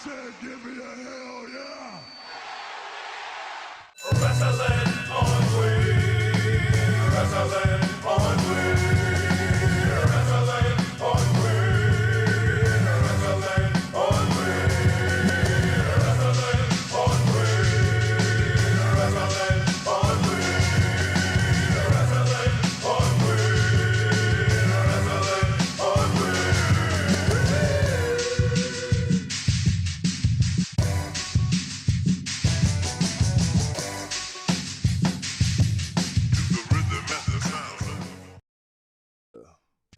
said, give me a hell yeah. Wrestling on Wii. Wrestling on Wii. Wrestling on Wii. Wrestling on Wii. Wrestling on Wii. Wrestling on Wii. Wrestling on Wii. Wrestling on Wii.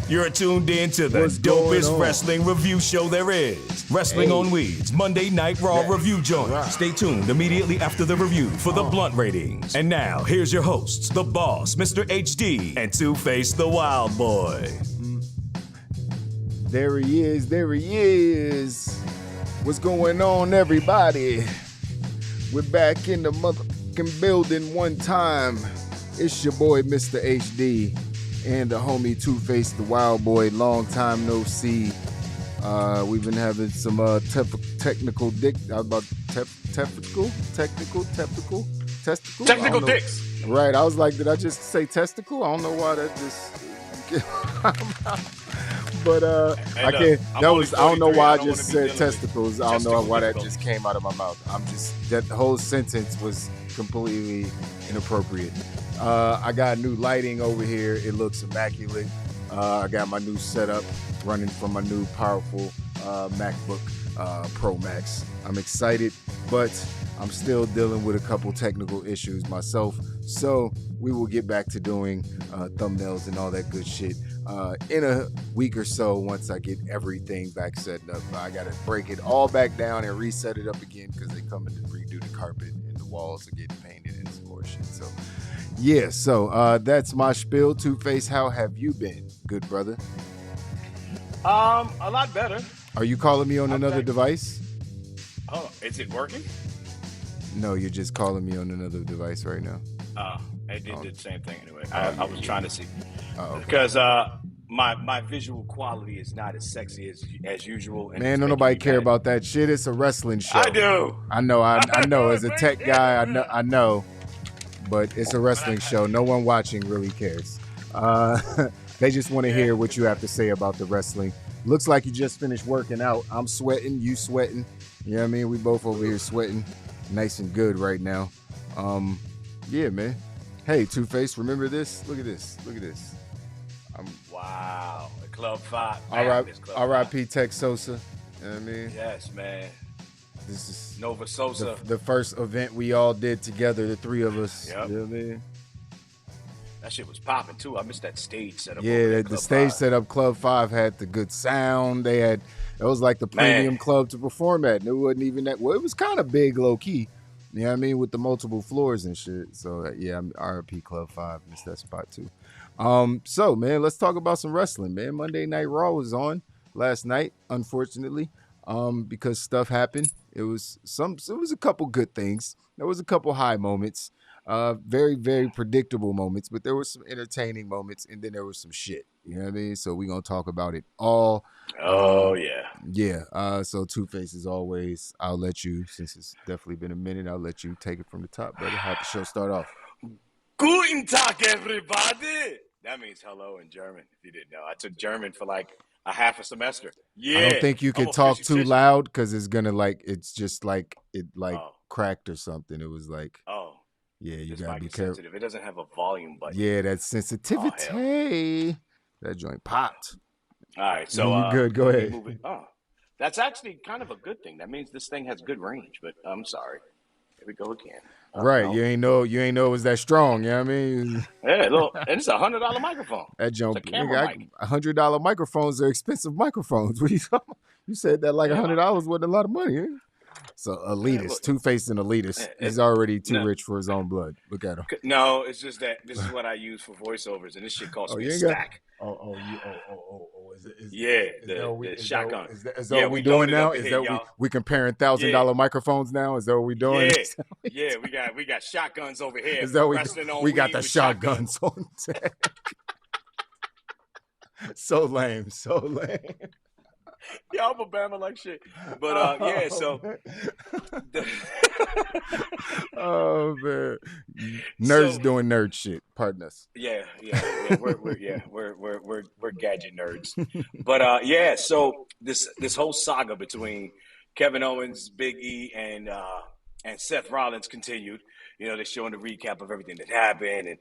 You're tuned in to the What's going dopest on? wrestling review show there is. Wrestling Hey. on Weeds, Monday Night Raw Yeah. review joint. Right. Stay tuned immediately after the review for the blunt ratings. And now, here's your hosts, The Boss, Mr. HD, and Two-Face the Wild Boy. There he is. There he is. What's going on, everybody? We're back in the motherfucking building one time. It's your boy, Mr. HD, and the homie Two-Face the Wild Boy. Long time no see. We've been having some technical Technical dicks. Right, I was like, did I just say testicle? I don't know why that just. But I can't. I'm That only was. I don't know 43, why I I don't just wanna be said dealing with testicles. I don't know why that testicle just came out of my mouth. I'm just. That whole sentence was completely inappropriate. I got new lighting over here. It looks immaculate. I got my new setup running from my new powerful MacBook Pro Max. I'm excited, but I'm still dealing with a couple technical issues myself. So we will get back to doing thumbnails and all that good shit in a week or so once I get everything back set up. I got to break it all back down and reset it up again because they coming to redo the carpet and the walls are getting painted and some more shit. So yeah, so that's my spiel. Two-Face, how have you been, good brother? A lot better. Are you calling me on another Okay. device? Oh, is it working? No, you're just calling me on another device right now. It did the same thing anyway. Oh, I was trying to see Oh, okay. because my visual quality is not as sexy as usual. And Man, it's don't making nobody me care mad. about that shit. It's a wrestling show. I do. I know. I know. As a tech guy, I know. But it's a wrestling show. No one watching really cares. They just want to hear what you have to say about the wrestling. Looks like you just finished working out. I'm sweating. You sweating. You know what I mean? We both over here sweating. Nice and good right now. Yeah, man. Hey, Two-Face, remember this? Look at this. Look at this. Wow, the Club 5. R.I.P. Tex Sosa. You know what I mean? Yes, man. This is Nova Sosa. the first event we all did together, the three of us. Yep. You know what I mean? That shit was popping too. I missed that stage setup. over Yeah, there at the Club stage 5. setup Club 5 had the good sound. It was like the premium club to perform at. And it wasn't even that, well, it was kind of big low key. You know what I mean? With the multiple floors and shit. So yeah, I'm RP Club 5. Missed that spot too. So man, let's talk about some wrestling, man. Monday Night Raw was on last night, unfortunately. Because stuff happened. It was a couple good things. There was a couple high moments. Very, very predictable moments, but there were some entertaining moments, and then there was some shit. You know what I mean? So we're gonna talk about it all. Oh yeah. Yeah. So Two-Face, as always, I'll let you, since it's definitely been a minute, I'll let you take it from the top, brother. How the show start off? Guten Tag, everybody. That means hello in German. If you didn't know, I took German for like a half a semester. Yeah. I don't think you I'm could talk too officially- loud because it's gonna it's just like it Oh. cracked or something. It was like, Oh, yeah, you this gotta mic be is careful. sensitive. It doesn't have a volume button. Yeah, that sensitivity. That joint popped. All right, so You good, go let me ahead. move it. Oh, that's actually kind of a good thing. That means this thing has good range. But I'm sorry. Here we go again. Right, no. you ain't know it was that strong. You know what I mean? Yeah, look, and it's $100 microphone. That joint, It's a camera mic. $100 microphones are expensive microphones. What are you talking about? You said that like Yeah. $100 wasn't a lot of money. Eh? So elitist, look. Two-Face and elitist. It- He's already too no. rich for his own blood. Look at him. No, it's just that this is what I use for voiceovers, and this shit costs me you a ain't got- stack. Oh. Is Yeah, that what the shotgun. Is that Yeah, what we we doing loaded now? up Is in that here, we y'all. we comparing $1,000 microphones now? Is that what we doing? Yeah, we got shotguns over here. Is that wrestling on we got weed the with shotguns on deck? So lame. Yeah, I'm a Bama like shit. But yeah, so man. the, Oh man, nerds so doing nerd shit. Pardon us. yeah, we're gadget nerds. But yeah, so this whole saga between Kevin Owens, Big E, and Seth Rollins continued. You know, they're showing the recap of everything that happened, and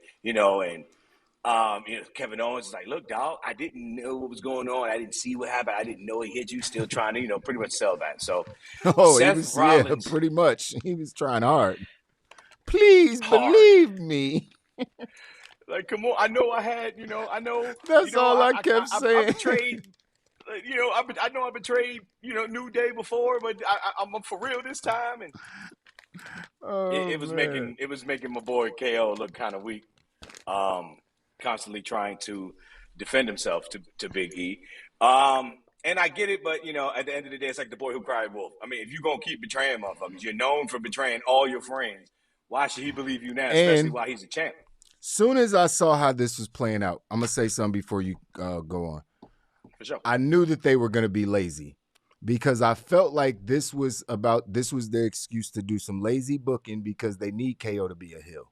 Kevin Owens is like, "Look, dog, I didn't know what was going on. I didn't see what happened. I didn't know he hit you." Still trying to, pretty much sell that. So Oh, he Seth was Rollins, pretty much. He was trying hard. Please hard. believe me. Like, come on. I know I had, I know, That's all I kept I saying. betrayed, I know I betrayed, New Day before, but I'm for real this time. And Oh it was man. making my boy KO look kind of weak, constantly trying to defend himself to Big E. And I get it, but at the end of the day, it's like the boy who cried wolf. I mean, if you're gonna keep betraying motherfuckers, you're known for betraying all your friends. Why should he believe you now, especially And while he's a champ? soon as I saw how this was playing out, I'm gonna say something before you go on. For sure. I knew that they were gonna be lazy because I felt like this was their excuse to do some lazy booking because they need KO to be a heel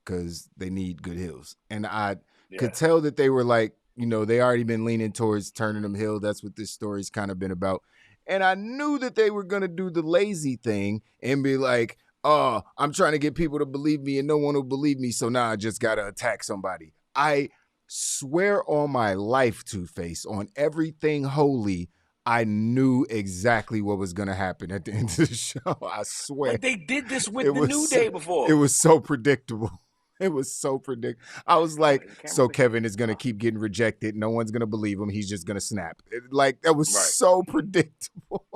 because they need good heels, and I could tell that they were like, they already been leaning towards turning him heel. That's what this story's kind of been about. And I knew that they were going to do the lazy thing and be like, oh, I'm trying to get people to believe me and no one will believe me. So now I just got to attack somebody. I swear on my life, Two-Face, on everything holy, I knew exactly what was going to happen at the end of the show. I swear. But they did this with the New Day before. It was so predictable. It was so predictable. I was like, so Kevin is going to keep getting rejected. No one's going to believe him. He's just going to snap. That was so predictable.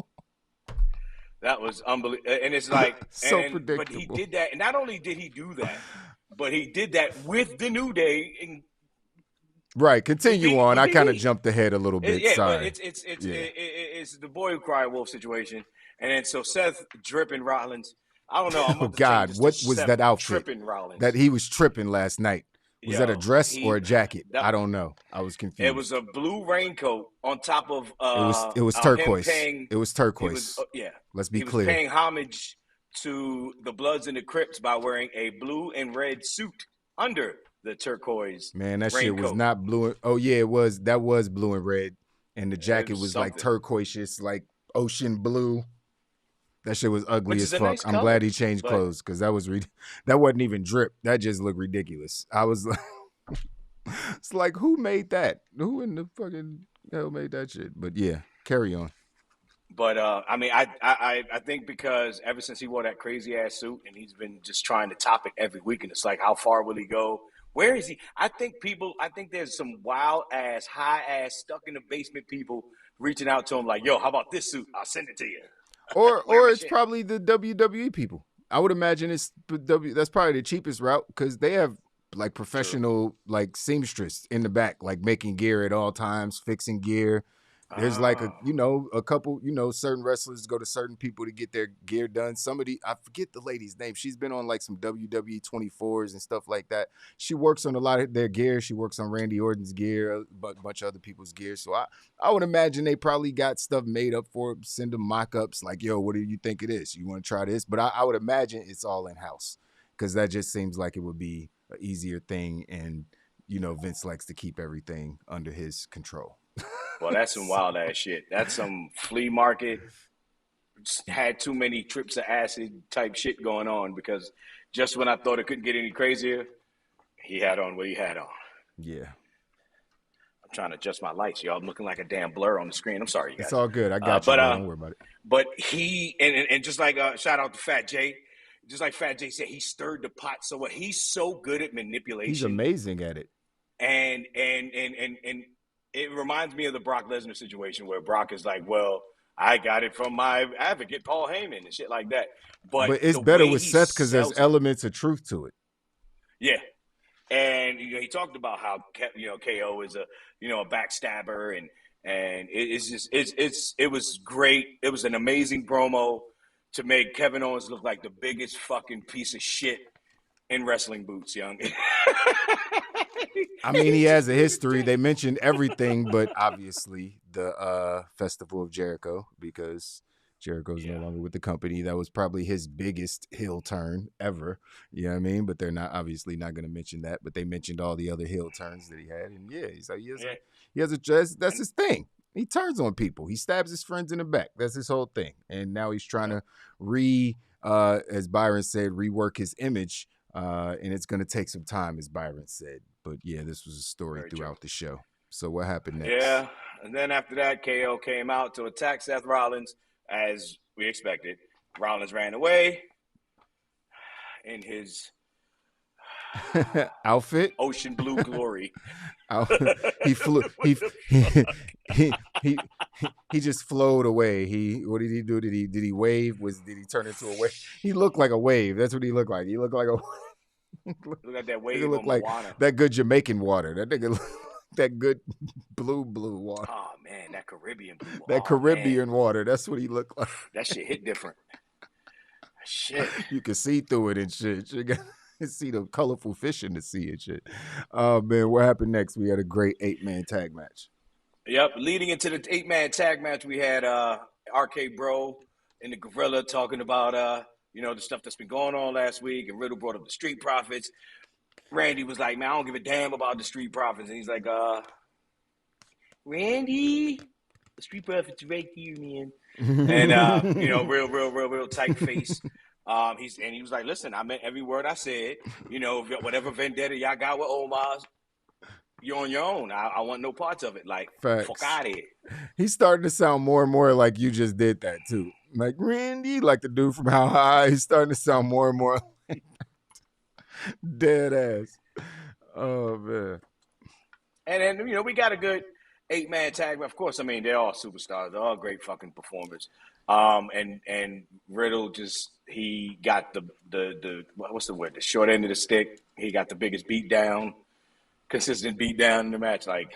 That was unbelievable. And it's like, predictable. But he did that. And not only did he do that, but he did that with the New Day. And right. Continue on. I kind of jumped ahead a little bit. Sorry. But it's the boy who cried wolf situation. And then so Seth dripping Rollins. I don't know. Oh God, what was that outfit that he was tripping last night? Was that a dress or a jacket? I don't know. I was confused. It was a blue raincoat on top of it was turquoise. It was turquoise. Let's be clear. He was paying homage to the Bloods and the Crips by wearing a blue and red suit under the turquoise. Man, that raincoat. Shit was not blue. Oh yeah, it was. That was blue and red, and the jacket was like turquoise, like ocean blue. That shit was ugly as fuck. Nice I'm glad he changed clothes because that wasn't even drip. That just looked ridiculous. I was like, it's like, who made that? Who in the fucking hell made that shit? But yeah, carry on. But I mean, I think because ever since he wore that crazy ass suit and he's been just trying to top it every week, and it's like, how far will he go? Where is he? I think there's some wild ass, high ass, stuck in the basement people reaching out to him like, yo, how about this suit? I'll send it to you. Or it's probably the WWE people. I would imagine that's probably the cheapest route because they have like professional like seamstress in the back, like making gear at all times, fixing gear. There's like a couple, certain wrestlers go to certain people to get their gear done. I forget the lady's name. She's been on like some WWE 24s and stuff like that. She works on a lot of their gear. She works on Randy Orton's gear, a bunch of other people's gear. So I would imagine they probably got stuff made up for it, send them mock-ups like, yo, what do you think it is? You want to try this? But I would imagine it's all in-house because that just seems like it would be an easier thing. And, Vince likes to keep everything under his control. Well, that's some wild ass shit. That's some flea market, had too many trips of acid type shit going on because just when I thought it couldn't get any crazier, he had on what he had on. Yeah. I'm trying to adjust my lights, y'all. I'm looking like a damn blur on the screen. I'm sorry, you guys. It's all good. I got you. Don't worry about it. But he, and just like, shout out to Fat J, just like Fat J said, he stirred the pot. So what? He's so good at manipulation. He's amazing at it. And it reminds me of the Brock Lesnar situation where Brock is like, well, I got it from my advocate, Paul Heyman, and shit like that. But it's better with Seth because there's elements of truth to it. Yeah. And he talked about how KO is a backstabber and it was great. It was an amazing promo to make Kevin Owens look like the biggest fucking piece of shit in wrestling boots, young. I mean, he has a history. They mentioned everything, but obviously the Festival of Jericho, because Jericho's no longer with the company. That was probably his biggest heel turn ever. You know what I mean? But they're not obviously not going to mention that. But they mentioned all the other heel turns that he had, and he's like he has a that's his thing. He turns on people. He stabs his friends in the back. That's his whole thing. And now he's trying to as Byron said, rework his image. And it's going to take some time, as Byron said. But yeah, this was a story throughout the show. So what happened next? Yeah, and then after that, KO came out to attack Seth Rollins, as we expected. Rollins ran away in his outfit, ocean blue glory. He flew. He just flowed away. What did he do? Did he wave? Did he turn into a wave? He looked like a wave. That's what he looked like. He looked like a. Look at that wave. He looked like Moana. that good Jamaican water. That nigga, that good blue water. Oh man, that Caribbean blue. That Caribbean water. That's what he looked like. That shit hit different. Shit. You can see through it and shit. You can see the colorful fish in the sea and shit. Oh man, what happened next? We had a great 8-man tag match. Yep, leading into the 8-man tag match, we had RK Bro and the Gorilla talking about the stuff that's been going on last week, and Riddle brought up the Street Profits. Randy was like, man, I don't give a damn about the Street Profits. And he's like, Randy, the Street Profits right here, man. And real tight face. He was like, listen, I meant every word I said. Whatever vendetta y'all got with Omos, you're on your own. I want no parts of it. Like, facts. Fuck out of here. He's starting to sound more and more like you just did that too. Like Randy, like the dude from How High. He's starting to sound more and more like dead ass. Oh man. And then we got a good 8-man tag. Of course, I mean they're all superstars. They're all great fucking performers. And Riddle he got the what's the word? The short end of the stick. He got the biggest beat down. Consistent beat down in the match. Like,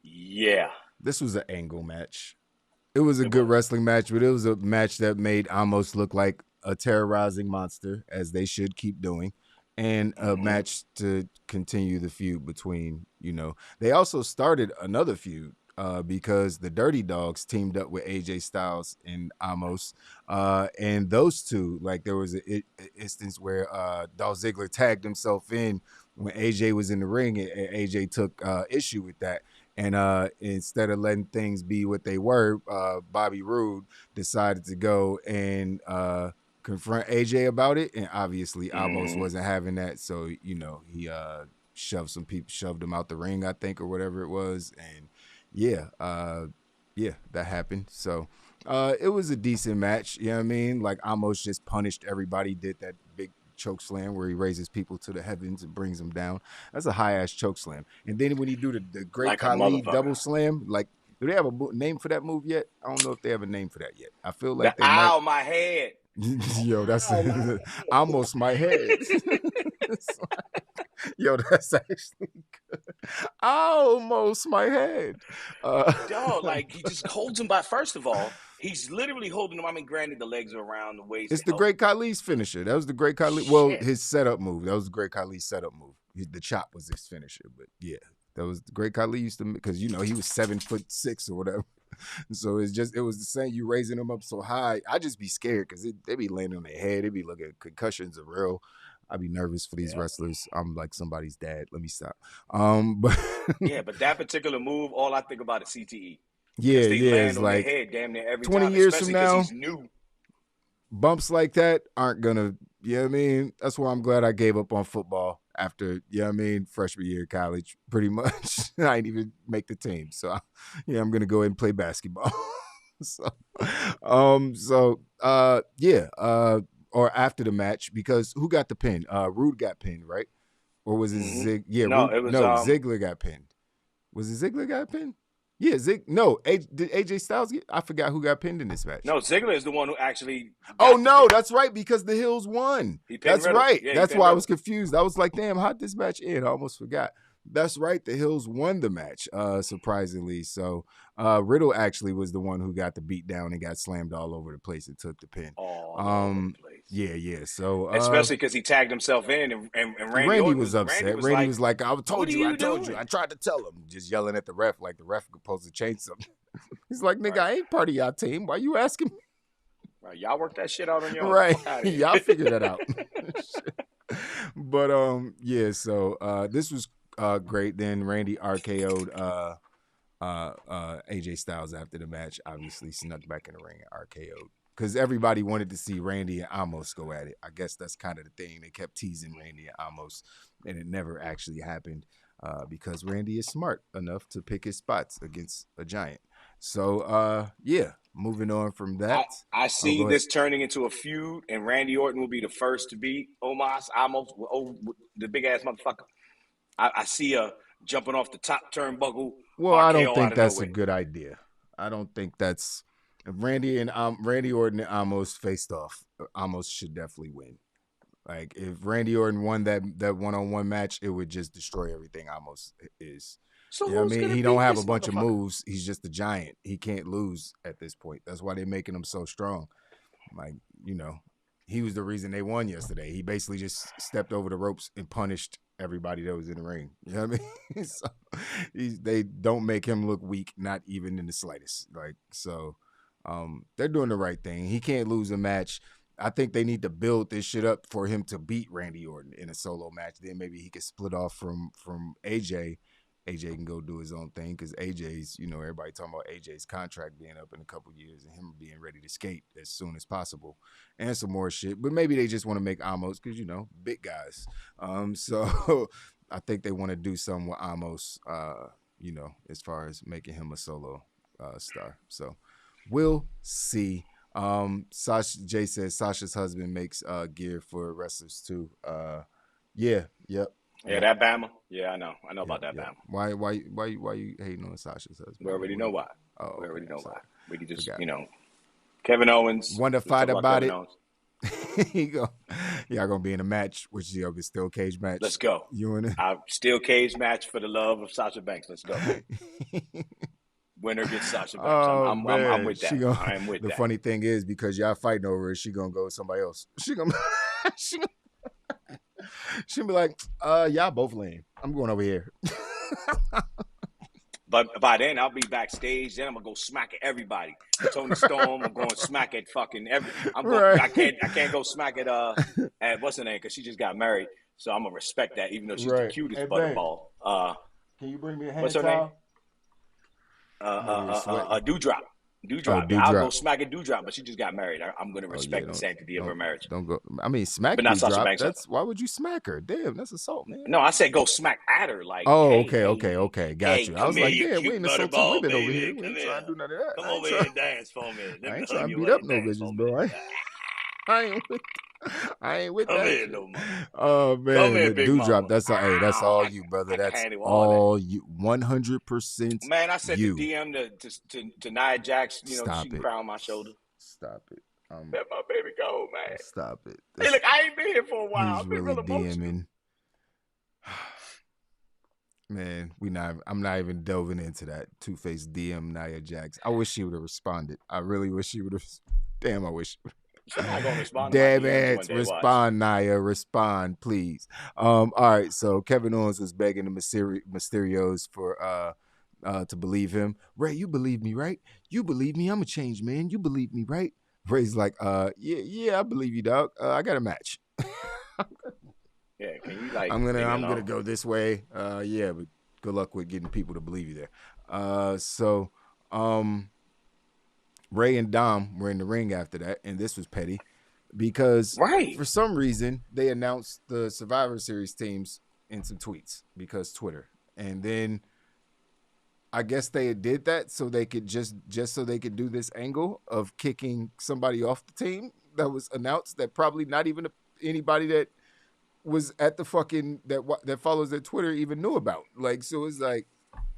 yeah. This was an angle match. It was a good wrestling match, but it was a match that made Amos look like a terrorizing monster, as they should keep doing, and a match to continue the feud between, They also started another feud because the Dirty Dogs teamed up with AJ Styles and Amos. And those two, like there was an instance where Dolph Ziggler tagged himself in when AJ was in the ring, and AJ took issue with that. And instead of letting things be what they were, Bobby Roode decided to go and confront AJ about it. And obviously, Amos wasn't having that. So, he shoved him out the ring, I think, or whatever it was. And that happened. So it was a decent match. You know what I mean? Like Amos just punished everybody, did that big choke slam where he raises people to the heavens and brings them down. That's a high ass choke slam. And then when he do the Great like Khali double slam, like, do they have a name for that move yet? I don't know if they have a name for that yet. I feel like my head. Yo, that's almost my head. Yo, that's actually good. Almost my head. Like he just holds him by. First of all, he's literally holding him. I mean, granted, the legs are around the waist. It's the Great Khali's finisher. That was the Great Khali. Well, his setup move. That was the Great Khali's setup move. The chop was his finisher. But yeah, that was the Great Khali used to, because he was 7'6" or whatever. So it was the same. You raising them up so high, I just be scared because they be landing on their head. They be looking, concussions are real. I'd be nervous for these wrestlers. I'm like somebody's dad. Let me stop. But but that particular move, all I think about is CTE. It's like head damn near every 20 time, years from now. He's new. Bumps like that aren't gonna. You know what I mean? That's why I'm glad I gave up on football after, freshman year of college. Pretty much, I didn't even make the team. So, I'm gonna go ahead and play basketball. Or after the match, because who got the pin? Rude got pinned, right? Or was it Zig? Yeah, Ziggler got pinned. Was it Ziggler got pinned? Yeah, did AJ Styles get? I forgot who got pinned in this match. No, Ziggler is the one who actually. Oh no, that's right, because the Hills won. That's Riddle. right. Yeah, that's why I was confused. I was like, damn, how'd this match end? I almost forgot. That's right. The Hills won the match, surprisingly. So Riddle actually was the one who got the beat down and got slammed all over the place and took the pin. All over the place. Yeah. So Especially because he tagged himself in, and Randy Orton was upset. Randy was like, I told you. I tried to tell him. Just yelling at the ref like the ref supposed to change something. He's like, nigga, I ain't part of y'all team. Why you asking me? Right, y'all work that shit out on your own. Right. Y'all figure that out. But yeah, so this was great. Then Randy RKO'd AJ Styles after the match, obviously snuck back in the ring and RKO'd. Because everybody wanted to see Randy and Amos go at it. I guess that's kind of the thing. They kept teasing Randy and Amos, and it never actually happened because Randy is smart enough to pick his spots against a giant. So, yeah, moving on from that. I see this turning into a feud, and Randy Orton will be the first to beat Amos, the big-ass motherfucker. I see a jumping off the top turnbuckle. Well, I don't think that's a good idea. I don't think that's... If Randy Orton and Amos faced off, Amos should definitely win. Like, if Randy Orton won that one-on-one match, it would just destroy everything Amos is. So you know what I mean? He don't have a bunch of moves. He's just a giant. He can't lose at this point. That's why they're making him so strong. Like, you know, he was the reason they won yesterday. He basically just stepped over the ropes and punished everybody that was in the ring. You know what I mean? So they don't make him look weak, not even in the slightest. Like, so they're doing the right thing. He can't lose a match. I think they need to build this shit up for him to beat Randy Orton in a solo match. Then maybe he could split off from AJ. AJ can go do his own thing because AJ's, you know, everybody talking about AJ's contract being up in a couple years and him being ready to skate as soon as possible and some more shit. But maybe they just want to make Amos because, you know, big guys. So I think they want to do something with Amos, you know, as far as making him a solo star. So we'll see. Jay says Sasha's husband makes gear for wrestlers too. Yep. Yeah, that Bama. Yeah, I know about that Bama. Why you hating on Sasha's husband? We already know why. Oh, we already know why. We can just, Forgot. you know, Kevin Owens. Want to fight about it? Y'all gonna be in a match, which is a steel cage match. Let's go. You in it? Steel cage match for the love of Sasha Banks. Let's go. Winner gets Sasha Banks. I'm with that. I am with that. The funny thing is, because y'all fighting over it, she gonna go with somebody else. She'll be like, y'all both lame. I'm going over here. But by then, I'll be backstage. Then I'm going to go smack at everybody. Tony Storm, I'm going to smack at fucking Right. I can't go smack at what's her name? Because she just got married. So I'm going to respect that, even though she's the cutest butterball. Can you bring me a hand what's her towel? name? Dewdrop. Dewdrop. I'll go smack at Dewdrop, but she just got married. I'm going to respect the sanctity of her marriage. Don't go. I mean, smack but not Dewdrop. Sasha Banks. Why would you smack her? Damn, that's assault, man. No, I said go smack at her. Like, okay. Got you. I was like, yeah, we ain't assaulting women over here. We ain't trying to do none of that. Come over here and dance for me. I ain't trying to beat up no bitches, bro. I ain't with Come that. here, no more. Oh man, Come here, big Dewdrop. mama. That's all you, brother. That's all you. 100%. Man, I said you. the DM to Nia Jax. You know, Stop she can it. cry on my shoulder. Stop it. Let my baby go, man. Stop it. Hey, look, I ain't been here for a while. He's I've been really real emotional. DMing. Man, I'm not even delving into that. Two-Face DM Nia Jax. I wish she would have responded. I really wish she would have. Damn, I wish. She's not gonna respond to my Damn DMs it. one day, Respond, Nia. Respond, please. All right, so Kevin Owens was begging the Mysterios for to believe him. Ray, you believe me, right? You believe me. I'm a changed man. You believe me, right? Ray's like, yeah, I believe you, dog. I got a match. Yeah, can you like? I'm gonna go this way. Yeah, but good luck with getting people to believe you there. So Ray and Dom were in the ring after that, and this was petty because for some reason they announced the Survivor Series teams in some tweets because Twitter, and then I guess they did that so they could just so they could do this angle of kicking somebody off the team that was announced that probably not even anybody that was at the fucking that follows their Twitter even knew about. Like, so it's like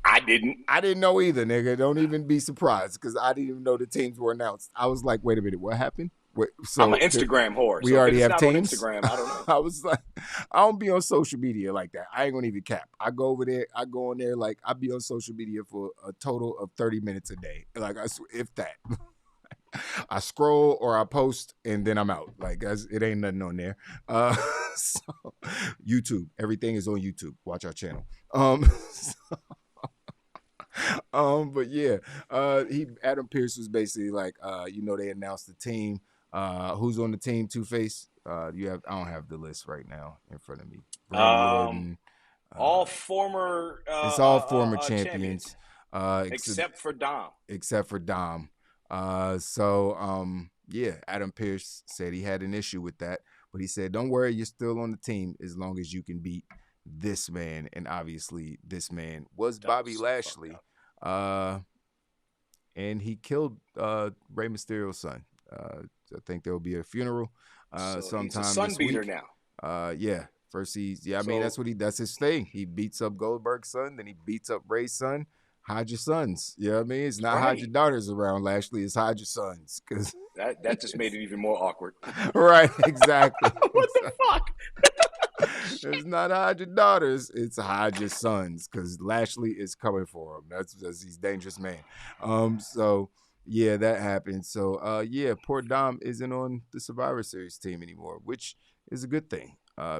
I didn't know either, nigga. Don't even be surprised because I didn't even know the teams were announced. I was like, wait a minute, what happened? So I'm an Instagram whore. We already have teams. Instagram, I don't know. I was like, I don't be on social media like that. I ain't gonna even cap. I go over there. I go on there like I be on social media for a total of 30 minutes a day. Like I swear, if that. I scroll or I post and then I'm out. Like it ain't nothing on there. So YouTube, everything is on YouTube. Watch our channel. But yeah, Adam Pearce was basically like, they announced the team. Who's on the team? Two-Face. I don't have the list right now in front of me. Randy Orton. All former. It's all former champions. Except for Dom. Except for Dom. Adam Pearce said he had an issue with that, but he said, "Don't worry, you're still on the team as long as you can beat this man." And obviously, this man was Bobby Lashley, and he killed Rey Mysterio's son. I think there will be a funeral sometime he's a son this beater week. now. First that's his thing. He beats up Goldberg's son, then he beats up Ray's son. Hide your sons. You know what I mean? It's not hide your daughters around, Lashley. It's hide your sons. Cause that just made it even more awkward. Right, exactly. What the fuck? It's not hide your daughters. It's hide your sons, because Lashley is coming for him. That's he's dangerous man. So yeah, that happened. So poor Dom isn't on the Survivor Series team anymore, which is a good thing.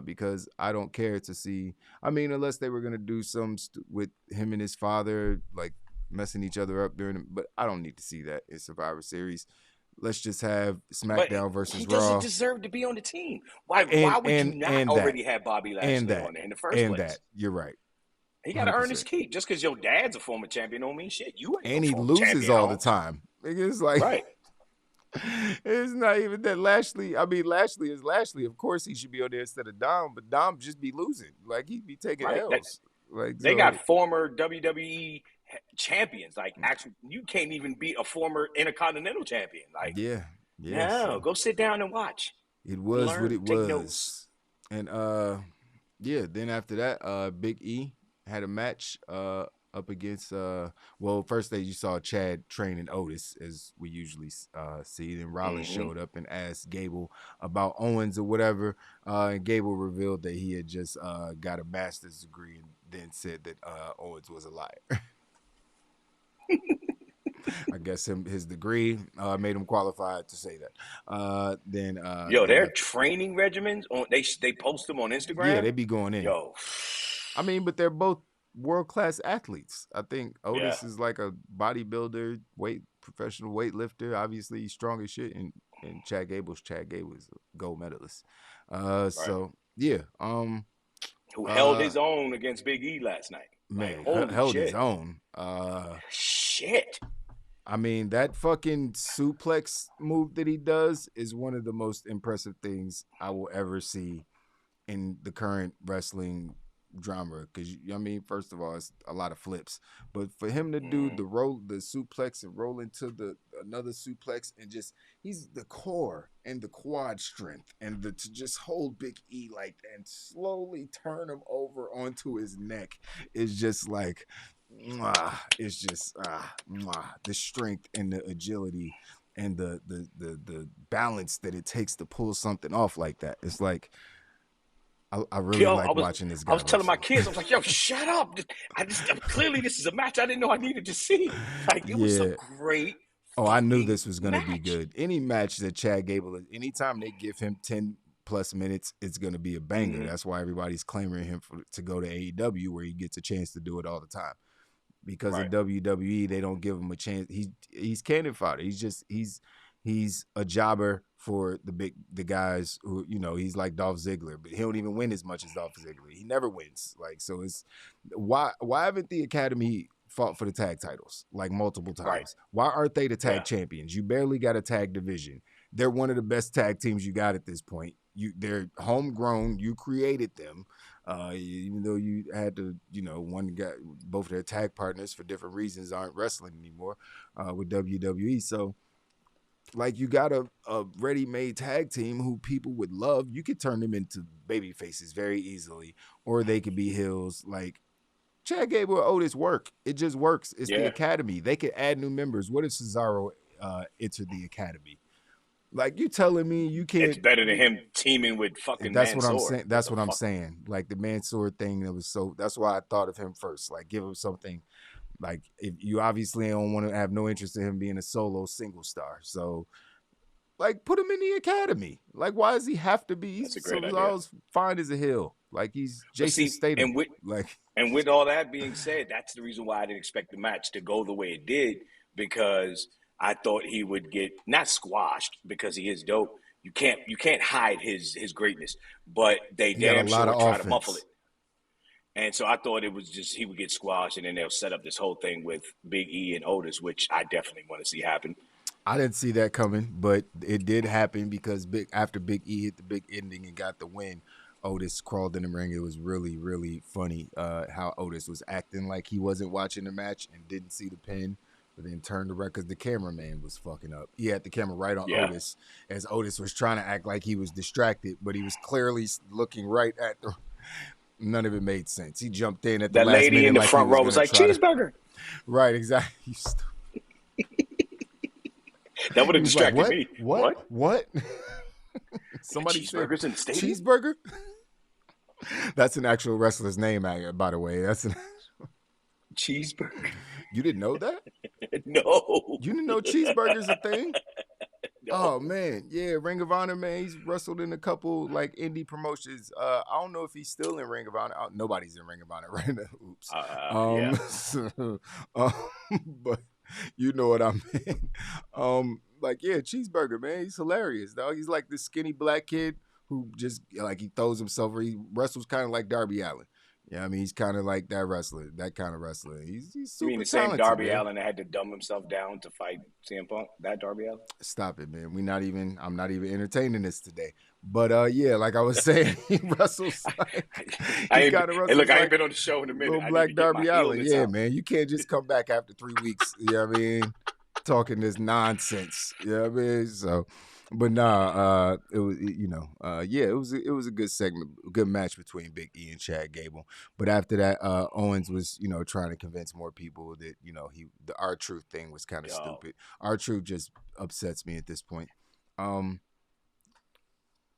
Because I don't care to see. I mean, unless they were gonna do some with him and his father, like messing each other up but I don't need to see that in Survivor Series. Let's just have SmackDown versus Raw. He doesn't deserve to be on the team. Why would you not already have Bobby Lashley on there in the first place? That you're right. He got to earn his keep. Just because your dad's a former champion don't mean shit. You ain't. And he loses all the time. It's like right. It's not even that Lashley. I mean, Lashley is Lashley. Of course, he should be on there instead of Dom, but Dom just be losing. Like he'd be taking L's. They got former WWE champions. Like actually, you can't even beat a former Intercontinental champion. Like go sit down and watch. It was what it was. Notes. And then after that, Big E had a match up against first day you saw Chad training Otis, as we usually see. Then Rollins showed up and asked Gable about Owens or whatever, and Gable revealed that he had just got a master's degree and then said that Owens was a liar. I guess his degree made him qualified to say that. Their training regimens they post them on Instagram. Yeah, they be going in. I mean, but they're both world-class athletes. I think Otis is like a bodybuilder, professional weightlifter. Obviously, he's strong as shit. And Chad Gable's a gold medalist. So yeah. Who held his own against Big E last night? Man, held his own. Shit. I mean, that fucking suplex move that he does is one of the most impressive things I will ever see in the current wrestling drama. Because first of all, it's a lot of flips, but for him to do the suplex and roll into another suplex, and just he's the core and the quad strength and to just hold Big E like that and slowly turn him over onto his neck is just like it's just the strength and the agility and the balance that it takes to pull something off like that. It's like I really like watching this guy. I was telling my kids, I was like, "Yo, shut up!" Clearly this is a match I didn't know I needed to see. Like it was a great. Oh, I knew this was gonna be good. Any match that Chad Gable, anytime they give him 10+ minutes, it's gonna be a banger. That's why everybody's clamoring him to go to AEW, where he gets a chance to do it all the time. Because in WWE, they don't give him a chance. He's cannon fodder. He's a jobber for the guys who, he's like Dolph Ziggler, but he don't even win as much as Dolph Ziggler. He never wins. Like, so it's why haven't the Academy fought for the tag titles like multiple times? Right. Why aren't they the tag champions? You barely got a tag division. They're one of the best tag teams you got at this point. They're homegrown. You created them. Even though you had to, one guy, both their tag partners for different reasons aren't wrestling anymore with WWE. So, like, you got a ready-made tag team who people would love. You could turn them into baby faces very easily, or they could be heels. Like, Chad Gable or Otis work. It just works. It's the Academy. They could add new members. What if Cesaro entered the Academy? Like, you telling me you can't? It's better than him teaming with fucking Mansoor. What I'm saying. That's what I'm saying. Like the Mansoor thing. That's why I thought of him first. Like, give him something Like, if you obviously don't want to have no interest in him being a solo single star, so like put him in the academy. Like, why does he have to be? That's a He's great so idea. as fine as a hill. Like he's But Jason see, Statham. and Like, with all that being said, that's the reason why I didn't expect the match to go the way it did, because I thought he would get not squashed because he is dope. You can't hide his greatness, but they he got a damn lot sure of try to muffle offense. it. And so I thought it was just he would get squashed, and then they'll set up this whole thing with Big E and Otis, which I definitely want to see happen. I didn't see that coming, but it did happen because after Big E hit the big ending and got the win, Otis crawled in the ring. It was really, really funny how Otis was acting like he wasn't watching the match and didn't see the pin, but then turned around because the cameraman was fucking up. He had the camera right on Yeah. Otis as Otis was trying to act like he was distracted, but he was clearly looking right at the. None of it made sense. He jumped in at the That last lady minute in the like front he was row was gonna like, try to- cheeseburger. Right, exactly. That would He have was like, distracted me. What? Somebody said Cheeseburgers in the stadium? cheeseburger. That's an actual wrestler's name, by the way. That's Cheeseburger? You didn't know that? No. You didn't know cheeseburger's a thing? No. Oh man, yeah, Ring of Honor, man. He's wrestled in a couple like indie promotions. I don't know if he's still in Ring of Honor. Nobody's in Ring of Honor right now. Oops. Yeah. So, but you know what I mean. Like, yeah, cheeseburger, man. He's hilarious, dog. He's like this skinny black kid who just like he throws himself, or he wrestles kind of like Darby Allin. Yeah, I mean, he's kind of like that wrestler, that kind of wrestler. He's super You mean the same talented, Darby man. Allin that had to dumb himself down to fight CM Punk? That Darby Allin? Stop it, man. I'm not even entertaining this today. But yeah, like I was saying, he wrestles like I he ain't, kinda hey, wrestles look, I like ain't been on the show in a minute. little I black need to get my Darby Allin. illness Yeah, out. man. You can't just come back after 3 weeks. You know what I mean? Talking this nonsense. You know what I mean? So, but nah, it was yeah, it was a good segment, a good match between Big E and Chad Gable. But after that, Owens was trying to convince more people that the R-Truth thing was kind of stupid. R-Truth just upsets me at this point.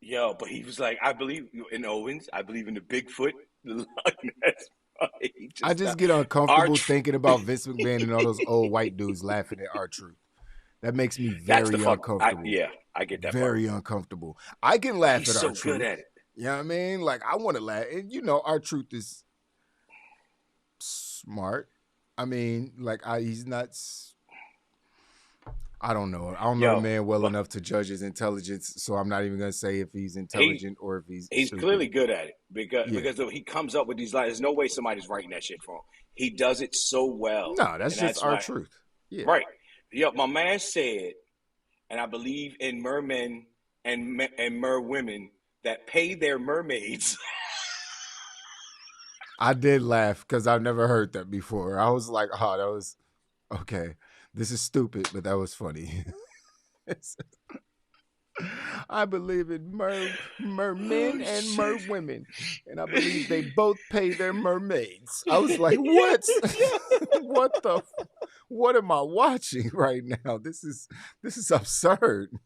Yo, but he was like, I believe in Owens. I believe in the Bigfoot. That's right. I just get uncomfortable thinking about Vince McMahon and all those old white dudes laughing at R-Truth. That makes me very uncomfortable. I get that. Very uncomfortable. I can laugh He's at so R-Truth. good at it. You know what I mean? Like, I want to laugh. And R-Truth is smart. I mean, like, he's not. I don't know. I don't know the man well enough to judge his intelligence, so I'm not even gonna say if he's intelligent or if he's stupid. Clearly good at it because he comes up with these lines. There's no way somebody's writing that shit for him. He does it so well. No, that's just R-Truth. Yeah. Right. Yeah, my man said, and I believe in mermen and merwomen that pay their mermaids. I did laugh because I've never heard that before. I was like, oh, that was okay. This is stupid, but that was funny. I believe in mermen and merwomen, and I believe they both pay their mermaids. I was like, what? What am I watching right now? This is absurd.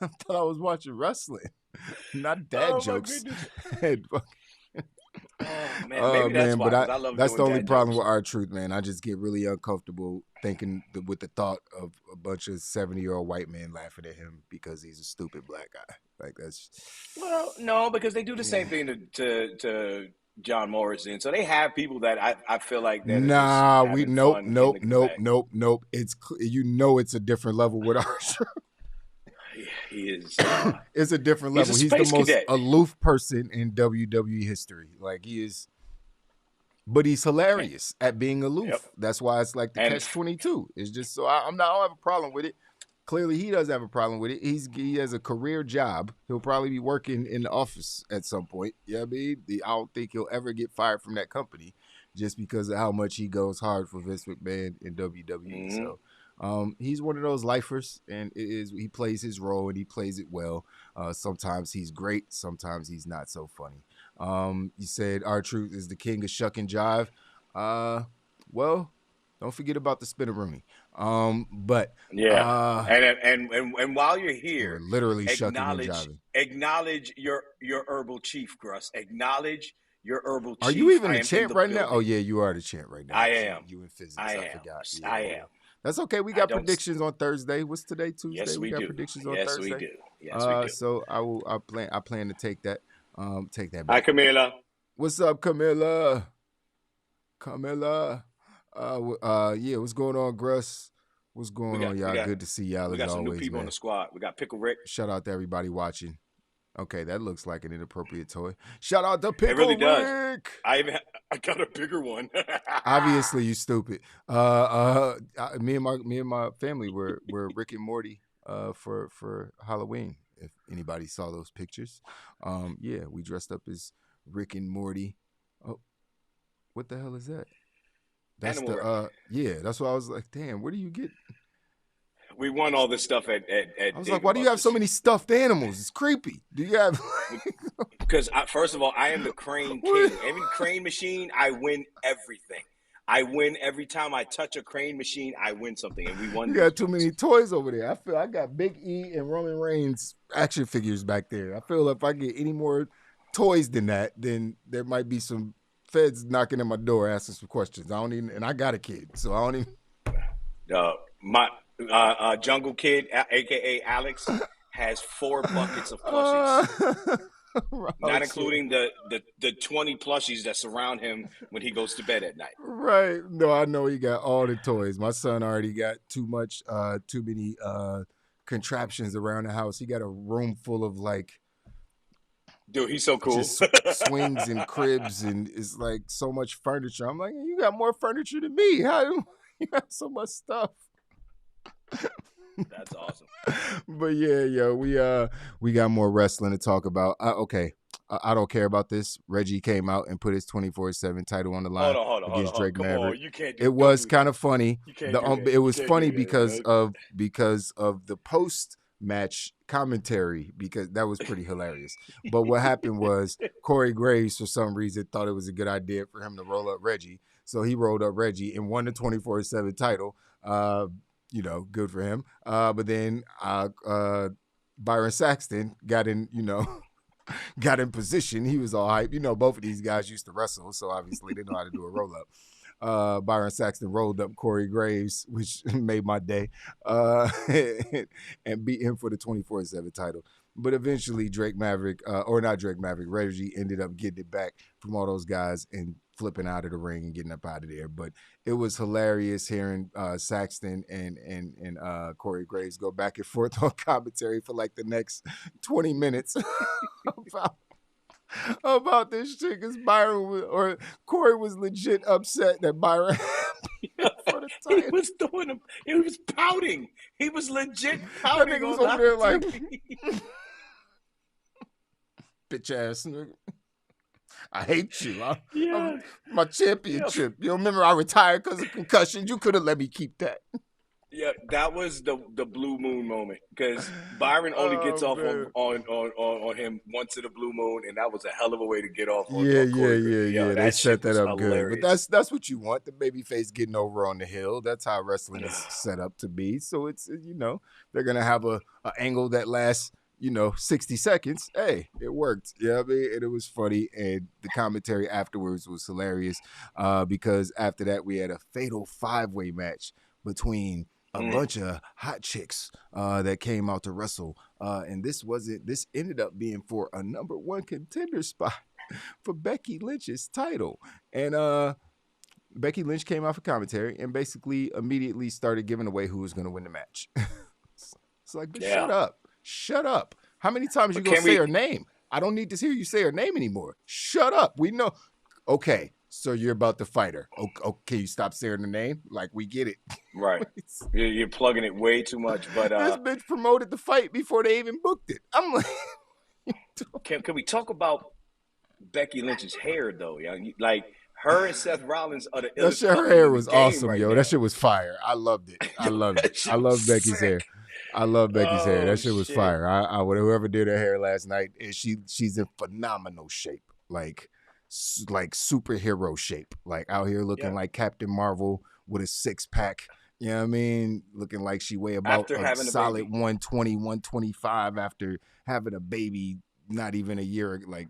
I thought I was watching wrestling, not dad jokes. Maybe that's why. But I love that's the doing only dad problem jokes. with R-Truth, man. I just get really uncomfortable thinking with the thought of a bunch of 70-year-old white men laughing at him because he's a stupid black guy. Like, that's no, because they do the same thing to John Morrison. So they have people that I feel like that. Nope. It's it's a different level with R-Truth. He is. It's a different level. He's the most aloof person in WWE history. Like, he is, but he's hilarious at being aloof. Yep. That's why it's like the catch-22. It's just so I don't have a problem with it. Clearly, he doesn't have a problem with it. He has a career job. He'll probably be working in the office at some point. You know what I mean? I don't think he'll ever get fired from that company just because of how much he goes hard for Vince McMahon in WWE. Mm-hmm. So. He's one of those lifers, and he plays his role and he plays it well. Sometimes he's great, sometimes he's not so funny. You said R-Truth is the king of shuck and jive. Well, don't forget about the spinneroonie. But yeah, and while you're here, literally shucking and jiving. Acknowledge your herbal chief, Gruss. Acknowledge your herbal chief. Are you even I a am champ in the right now? building. Oh yeah, you are the champ right now. I am. You in physics? I I am. forgot. I Yeah. am. That's okay. We I got don't. predictions on Thursday. What's today? Tuesday. Yes, We we got do. predictions on Yes, Thursday. we do. Yes, we do. So I plan to take that. Take that Hi, back. Camila. What's up, Camilla? Yeah, what's going on, Gruss? What's going on, y'all? Good to see y'all We as got some always, new people man. on the squad. We got Pickle Rick. Shout out to everybody watching. Okay, that looks like an inappropriate toy. Shout out to Pickle It really does. Rick. I got a bigger one. Obviously, you stupid. Me and my family were Rick and Morty for Halloween. If anybody saw those pictures, yeah, we dressed up as Rick and Morty. Oh, what the hell is that? That's Animal yeah. That's why I was like, damn, where do you get? We won all this stuff at I was like, why do you have so many stuffed animals? It's creepy. Do you have? Because first of all, I am the crane king. Every crane machine, I win everything. I win every time I touch a crane machine. I win something, and we won. You got too many toys over there. I feel I got Big E and Roman Reigns action figures back there. I feel if I get any more toys than that, then there might be some feds knocking at my door asking some questions. I don't even, and I got a kid, so I don't even. My Jungle Kid, aka Alex, has 4 buckets of plushies. Not including the 20 plushies that surround him when he goes to bed at night. Right. No, I know he got all the toys. My son already got too many contraptions around the house. He got a room full of like, dude, he's so cool. Just swings and cribs, and it's like so much furniture. I'm like, you got more furniture than me. How do you have so much stuff? That's awesome. But yeah, yo, we got more wrestling to talk about. Okay, I don't care about this. Reggie came out and put his 24/7 title on the line against Drake Maverick. It was kind of funny. It was funny because of the post match commentary, because that was pretty hilarious. But what happened was Corey Graves, for some reason, thought it was a good idea for him to roll up Reggie. So he rolled up Reggie and won the 24/7 title. Good for him. But then Byron Saxton got in position. He was all hype. Both of these guys used to wrestle, so obviously they know how to do a roll up. Byron Saxton rolled up Corey Graves, which made my day, and beat him for the 24/7 title. But eventually Reggie ended up getting it back from all those guys and flipping out of the ring and getting up out of there. But it was hilarious hearing Saxton and Corey Graves go back and forth on commentary for like the next 20 minutes about this shit, because Corey was legit upset that Byron for the title. He was pouting. He was legit pouting. That nigga was over there like, bitch ass nigga. I hate you. My championship. You remember I retired because of concussion? You could have let me keep that. Yeah, that was the blue moon moment, because Byron only gets off on him once in a blue moon, and that was a hell of a way to get off. Yeah. They set that up good, but that's what you want, the babyface getting over on the hill. That's how wrestling is set up to be. So it's they're gonna have a angle that lasts 60 seconds. Hey, it worked. Yeah, I mean, and it was funny, and the commentary afterwards was hilarious because after that we had a fatal 5-way match between a bunch of hot chicks that came out to wrestle, and this ended up being for a number 1 contender spot for Becky Lynch's title. And Becky Lynch came out for commentary and basically immediately started giving away who was going to win the match. It's like, shut up. How many times you gonna say her name? I don't need to hear you say her name anymore. Shut up. We know. Okay, so you're about to fight her. Okay, you stop saying her name? Like, we get it. Right. You're plugging it way too much. But this bitch promoted the fight before they even booked it. I'm like, can we talk about Becky Lynch's hair though? Like, her and Seth Rollins are the illest. Her hair was awesome, yo. That shit was fire. I loved it. I loved it. I love Becky's hair. I love Becky's hair. That shit was fire. I whoever did her hair last night, she's in phenomenal shape, like superhero shape, like out here looking like Captain Marvel with a 6-pack. You know what I mean? Looking like she weigh about a solid 120, 125 after having a baby not even a year. Like,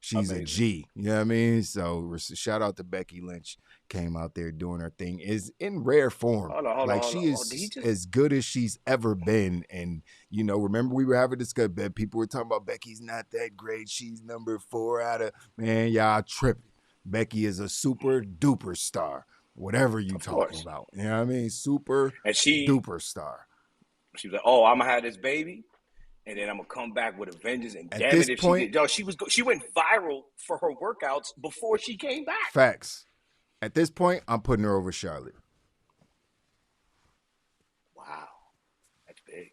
she's a G. You know what I mean? So shout out to Becky Lynch. Came out there doing her thing. Is in rare form. She is as good as she's ever been. And remember we were having a discussion. People were talking about Becky's not that great. She's number 4 out of y'all tripping. Becky is a super duper star. Whatever you talking about. You know what I mean? Super duper star. She was like, "Oh, I'm gonna have this baby, and then I'm gonna come back with a vengeance." And damn it, if she did, she went viral for her workouts before she came back. Facts. At this point, I'm putting her over Charlotte. Wow, that's big.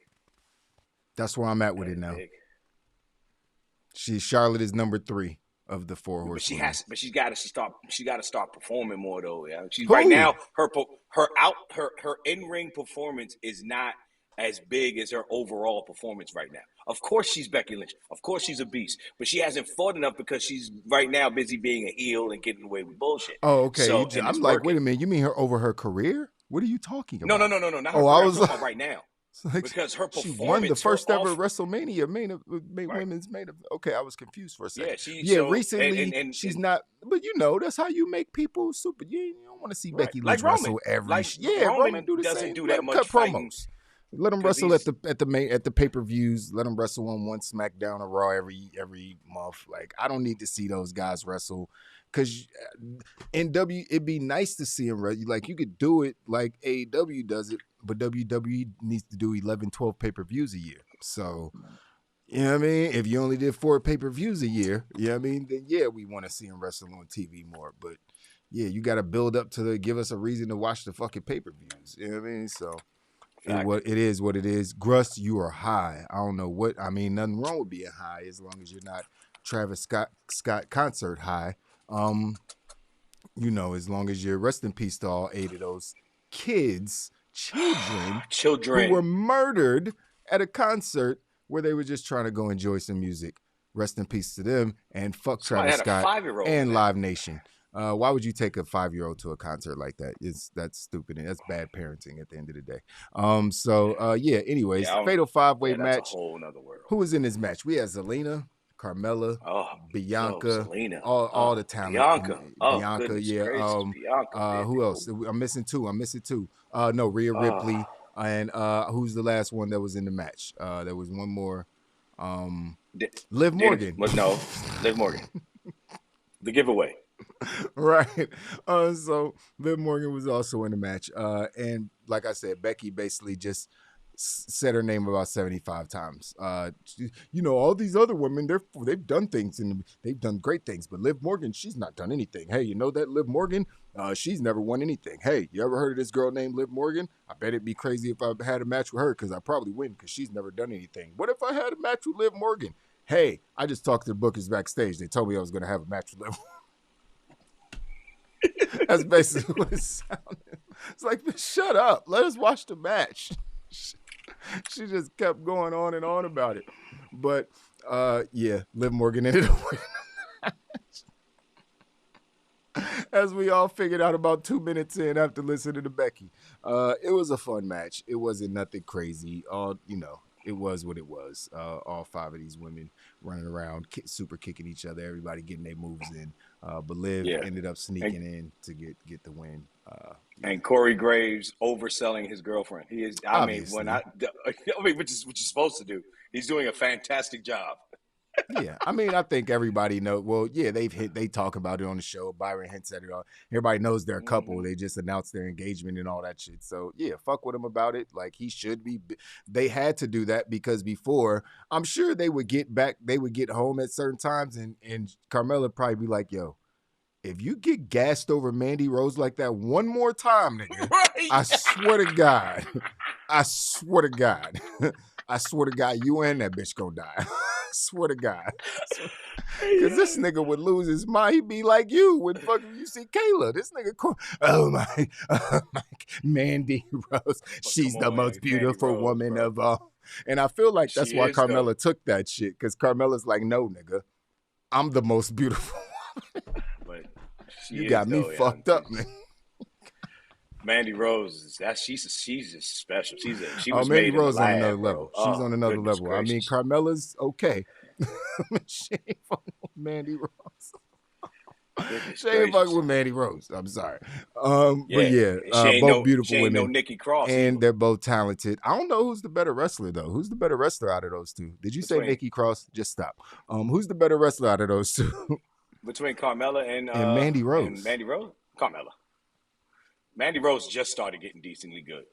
That's where I'm at with it now. Charlotte is number 3 of the 4 horsewomen. But she got to start performing more though. Yeah, right now her in-ring performance is not as big as her overall performance right now. Of course she's Becky Lynch. Of course she's a beast. But she hasn't fought enough because she's right now busy being a heel and getting away with bullshit. Oh, okay. So, I'm like, wait a minute. You mean her over her career? What are you talking about? No. Not her career. I was like, right now. Like, because her performance. She won the first ever WrestleMania women's main event. Okay, I was confused for a second. Recently she's not. But that's how you make people super. You don't want to see Becky Lynch wrestle every. Roman do the doesn't same. do that much cut fighting. Promos. Let them wrestle at the pay-per-views. Let them wrestle on one SmackDown or Raw every month. Like, I don't need to see those guys wrestle because in it'd be nice to see them. Like, you could do it like AEW does it, but WWE needs to do 11, 12 pay-per-views a year. So, you know what I mean? If you only did 4 pay-per-views a year, you know what I mean? Then we want to see them wrestle on TV more. But you got to build up to give us a reason to watch the fucking pay-per-views. You know what I mean? So. It is what it is. Gruss, you are high. I don't know what. I mean, nothing wrong with being high as long as you're not Travis Scott concert high. As long as you're rest in peace to all 8 of those children who were murdered at a concert where they were just trying to go enjoy some music. Rest in peace to them and fuck Travis Scott and Live Nation. Why would you take a 5-year-old to a concert like that? That's stupid and that's bad parenting at the end of the day. Anyways, Fatal 5-Way match. That's a whole nother world. Who was in this match? We had Zelina, Carmella, Bianca, all the talent. Bianca, Bianca. Who else? I'm missing two. Rhea Ripley, and who's the last one that was in the match? There was one more. Liv Morgan. Liv Morgan. The giveaway. Right. So Liv Morgan was also in the match. And like I said, Becky basically just said her name about 75 times. All these other women, they've done things and they've done great things, but Liv Morgan, she's not done anything. Hey, you know that Liv Morgan? She's never won anything. Hey, you ever heard of this girl named Liv Morgan? I bet it'd be crazy if I had a match with her because I probably win because she's never done anything. What if I had a match with Liv Morgan? Hey, I just talked to the bookers backstage. They told me I was going to have a match with Liv Morgan. That's basically what it sounded. It's like, shut up. Let us watch the match. She just kept going on and on about it. But, Liv Morgan ended up winning the match. As we all figured out about 2 minutes in after listening to Becky. It was a fun match. It wasn't nothing crazy. It was what it was. All 5 of these women running around, super kicking each other, everybody getting their moves in. But Liv ended up sneaking in to get the win. And Corey Graves overselling his girlfriend. He is. Which is supposed to do. He's doing a fantastic job. I think everybody knows. Well, they talk about it on the show. Byron hints at it all. Everybody knows they're a couple. They just announced their engagement and all that shit. So fuck with him about it. Like, he should be. They had to do that because before, I'm sure they would get back. They would get home at certain times, and Carmella probably be like, "Yo, if you get gassed over Mandy Rose like that one more time, nigga, right. I swear to God, you and that bitch gonna die." Swear to God. Because this nigga would lose his mind. He'd be like you when fucking you see Kayla. This nigga, oh my, Mandy Rose. She's the most beautiful woman of all. And I feel like that's why Carmella took that shit. Because Carmella's like, no, nigga, I'm the most beautiful woman. But you got me fucked up, man. Mandy Rose, she's just special. She was Mandy made Rose in the on lab, another level. She's on another level. Gracious. I mean, Carmella's okay, She ain't fucking with Mandy Rose. Goodness She ain't fucking gracious. with Mandy Rose. I'm sorry. Yeah. But yeah, She ain't both no, beautiful she ain't no women. Nikki Cross. And either. they're both talented. I don't know who's the better wrestler though. Who's the better wrestler out of those two? Did you say Between- Nikki Cross? Just stop. Who's the better wrestler out of those two? Between Carmella and Mandy Rose. And Mandy Rose? Carmella. Mandy Rose just started getting decently good.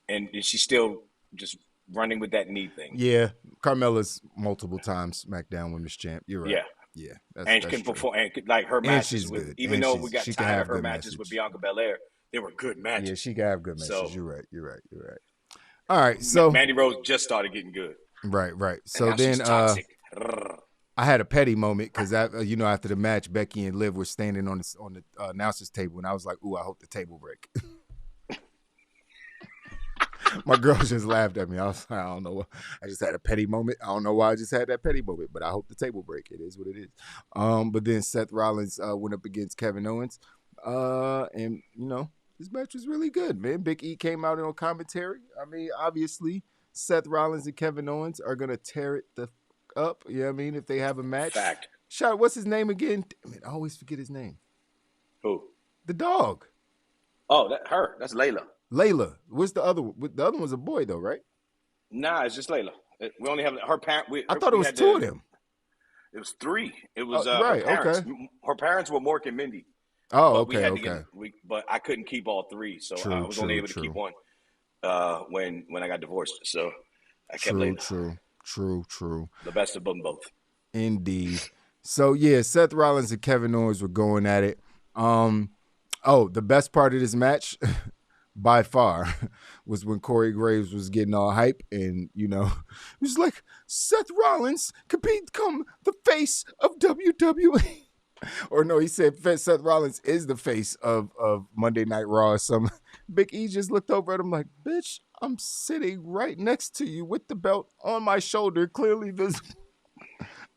And she's still just running with that knee thing. Yeah, Carmella's multiple times SmackDown Women's Champ. You're right. Yeah. That's And true. can perform, and like her And matches she's with, good. even And though she's- we got she can tired have of her good matches with matches. Bianca Belair, they were good matches. Yeah, she can have good matches. So- You're right. All right, so Mandy Rose just started getting good. right. And So now then she's toxic. I had a petty moment because after the match, Becky and Liv were standing on the announcer's table, and I was like, "Ooh, I hope the table break." My girl just laughed at me. I was like, I don't know. I just had a petty moment. I don't know why I just had that petty moment, but I hope the table break. It is what it is. But then Seth Rollins went up against Kevin Owens, and this match was really good, man. Big E came out on commentary. I mean, obviously, Seth Rollins and Kevin Owens are gonna tear it the up. You know what I mean? If they have a match. Fact. Shout, what's his name again? Damn it, I always forget his name. Who? The dog. Oh, that's Layla. Layla. What's the other one? The other one's a boy though, right? Nah, it's just Layla. We only have her parent. I thought it was two of them. It was three. It was right, her parents. okay. Her parents were Mork and Mindy. Oh, But we okay, had to okay. but I couldn't keep all three, so True, I was only true, able to true. keep one when I got divorced. So I kept Layla. True. The best of them both. Indeed. So yeah, Seth Rollins and Kevin Owens were going at it. The best part of this match, by far, was when Corey Graves was getting all hype, and he was like, Seth Rollins could become the face of WWE. Or no, he said Seth Rollins is the face of Monday Night Raw or something. Big E just looked over at him like, bitch, I'm sitting right next to you with the belt on my shoulder, clearly visible.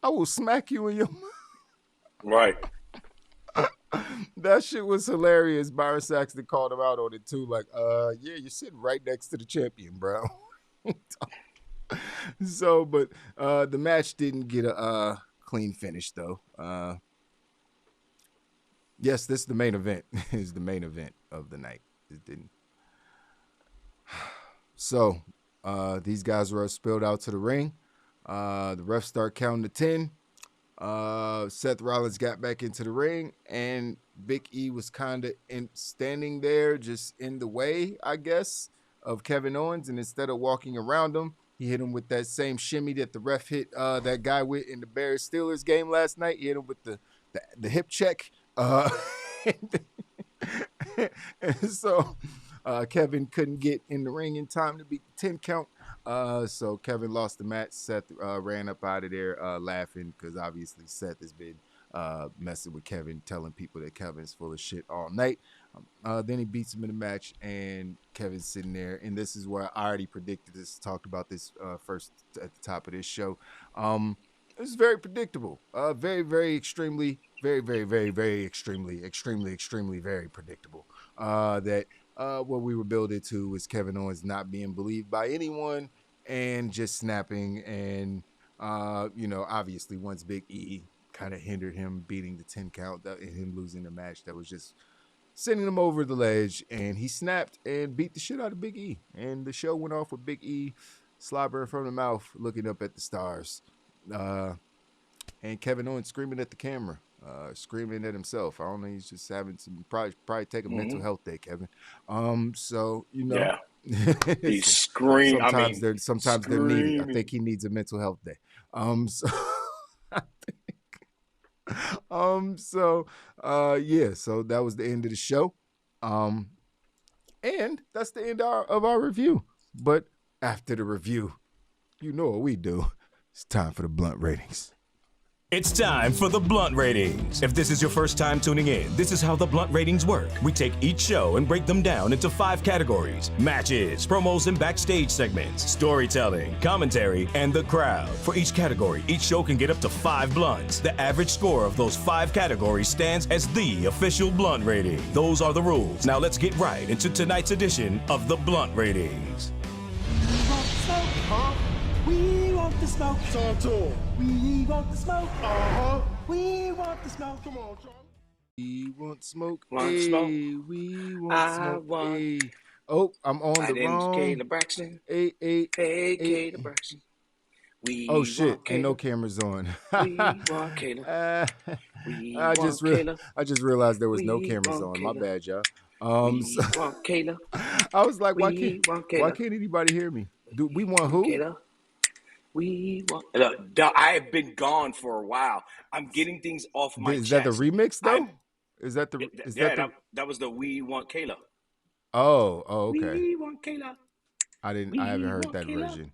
I will smack you in your mouth. Right. That shit was hilarious. Byron Saxton called him out on it too. Like, yeah, you're sitting right next to the champion, bro. So, but the match didn't get a clean finish though. Yes, this is the main event. Is the main event of the night. It didn't. So, these guys were spilled out to the ring. The refs start counting to 10. Seth Rollins got back into the ring, and Big E was kind of standing there just in the way, I guess, of Kevin Owens. And instead of walking around him, he hit him with that same shimmy that the ref hit that guy with in the Bears Steelers game last night. He hit him with the hip check. And so Kevin couldn't get in the ring in time to beat the 10 count. So Kevin lost the match. Seth ran up out of there laughing because obviously Seth has been messing with Kevin, telling people that Kevin's full of shit all night. Then he beats him in the match, and Kevin's sitting there. And this is where I already predicted this, talked about this first at the top of this show. It was very predictable. Very, very, extremely, very, very, very, very, extremely, very predictable. That what we were building to was Kevin Owens not being believed by anyone and just snapping. And, obviously once Big E kind of hindered him beating the 10 count and him losing the match, that was just sending him over the ledge. And he snapped and beat the shit out of Big E. And the show went off with Big E slobbering from the mouth, looking up at the stars. And Kevin Owens screaming at the camera, screaming at himself. I don't know, he's just having some probably take a mental health day, Kevin. So Yeah. He's screaming. Sometimes they're needed. I think he needs a mental health day. So so that was the end of the show. And that's the end of our review. But after the review, you know what we do. It's time for the blunt ratings. It's time for the Blunt Ratings. If this is your first time tuning in, this is how the Blunt Ratings work. We take each show and break them down into 5 categories: matches, promos and backstage segments, storytelling, commentary, and the crowd. For each category, each show can get up to 5 blunts. The average score of those 5 categories stands as the official Blunt Rating. Those are the rules. Now let's get right into tonight's edition of the Blunt Ratings. We want the smoke. Talk to him. We want the smoke. Uh-huh. We want the smoke. Come on, Charlie. We want smoke. Want Hey, smoke? we want I smoke. want. Hey. Oh, I'm on My the name's wrong. Kayla Braxton. Hey. Hey, Hey. Kayla Braxton. We Oh shit! want Ain't no Kayla. cameras on. We want Kayla. We I want just Kayla. I just realized there was no We cameras want on. My Kayla. bad, y'all. We So want Kayla. I was like, why We want can't Kayla. anybody hear me? Do we want who? Kayla. We want. Look, I have been gone for a while. I'm getting things off my Is that the chest. remix though? I- Is that the that was the We Want Kayla. Oh, okay. We want Kayla. I haven't heard want that Kayla. version.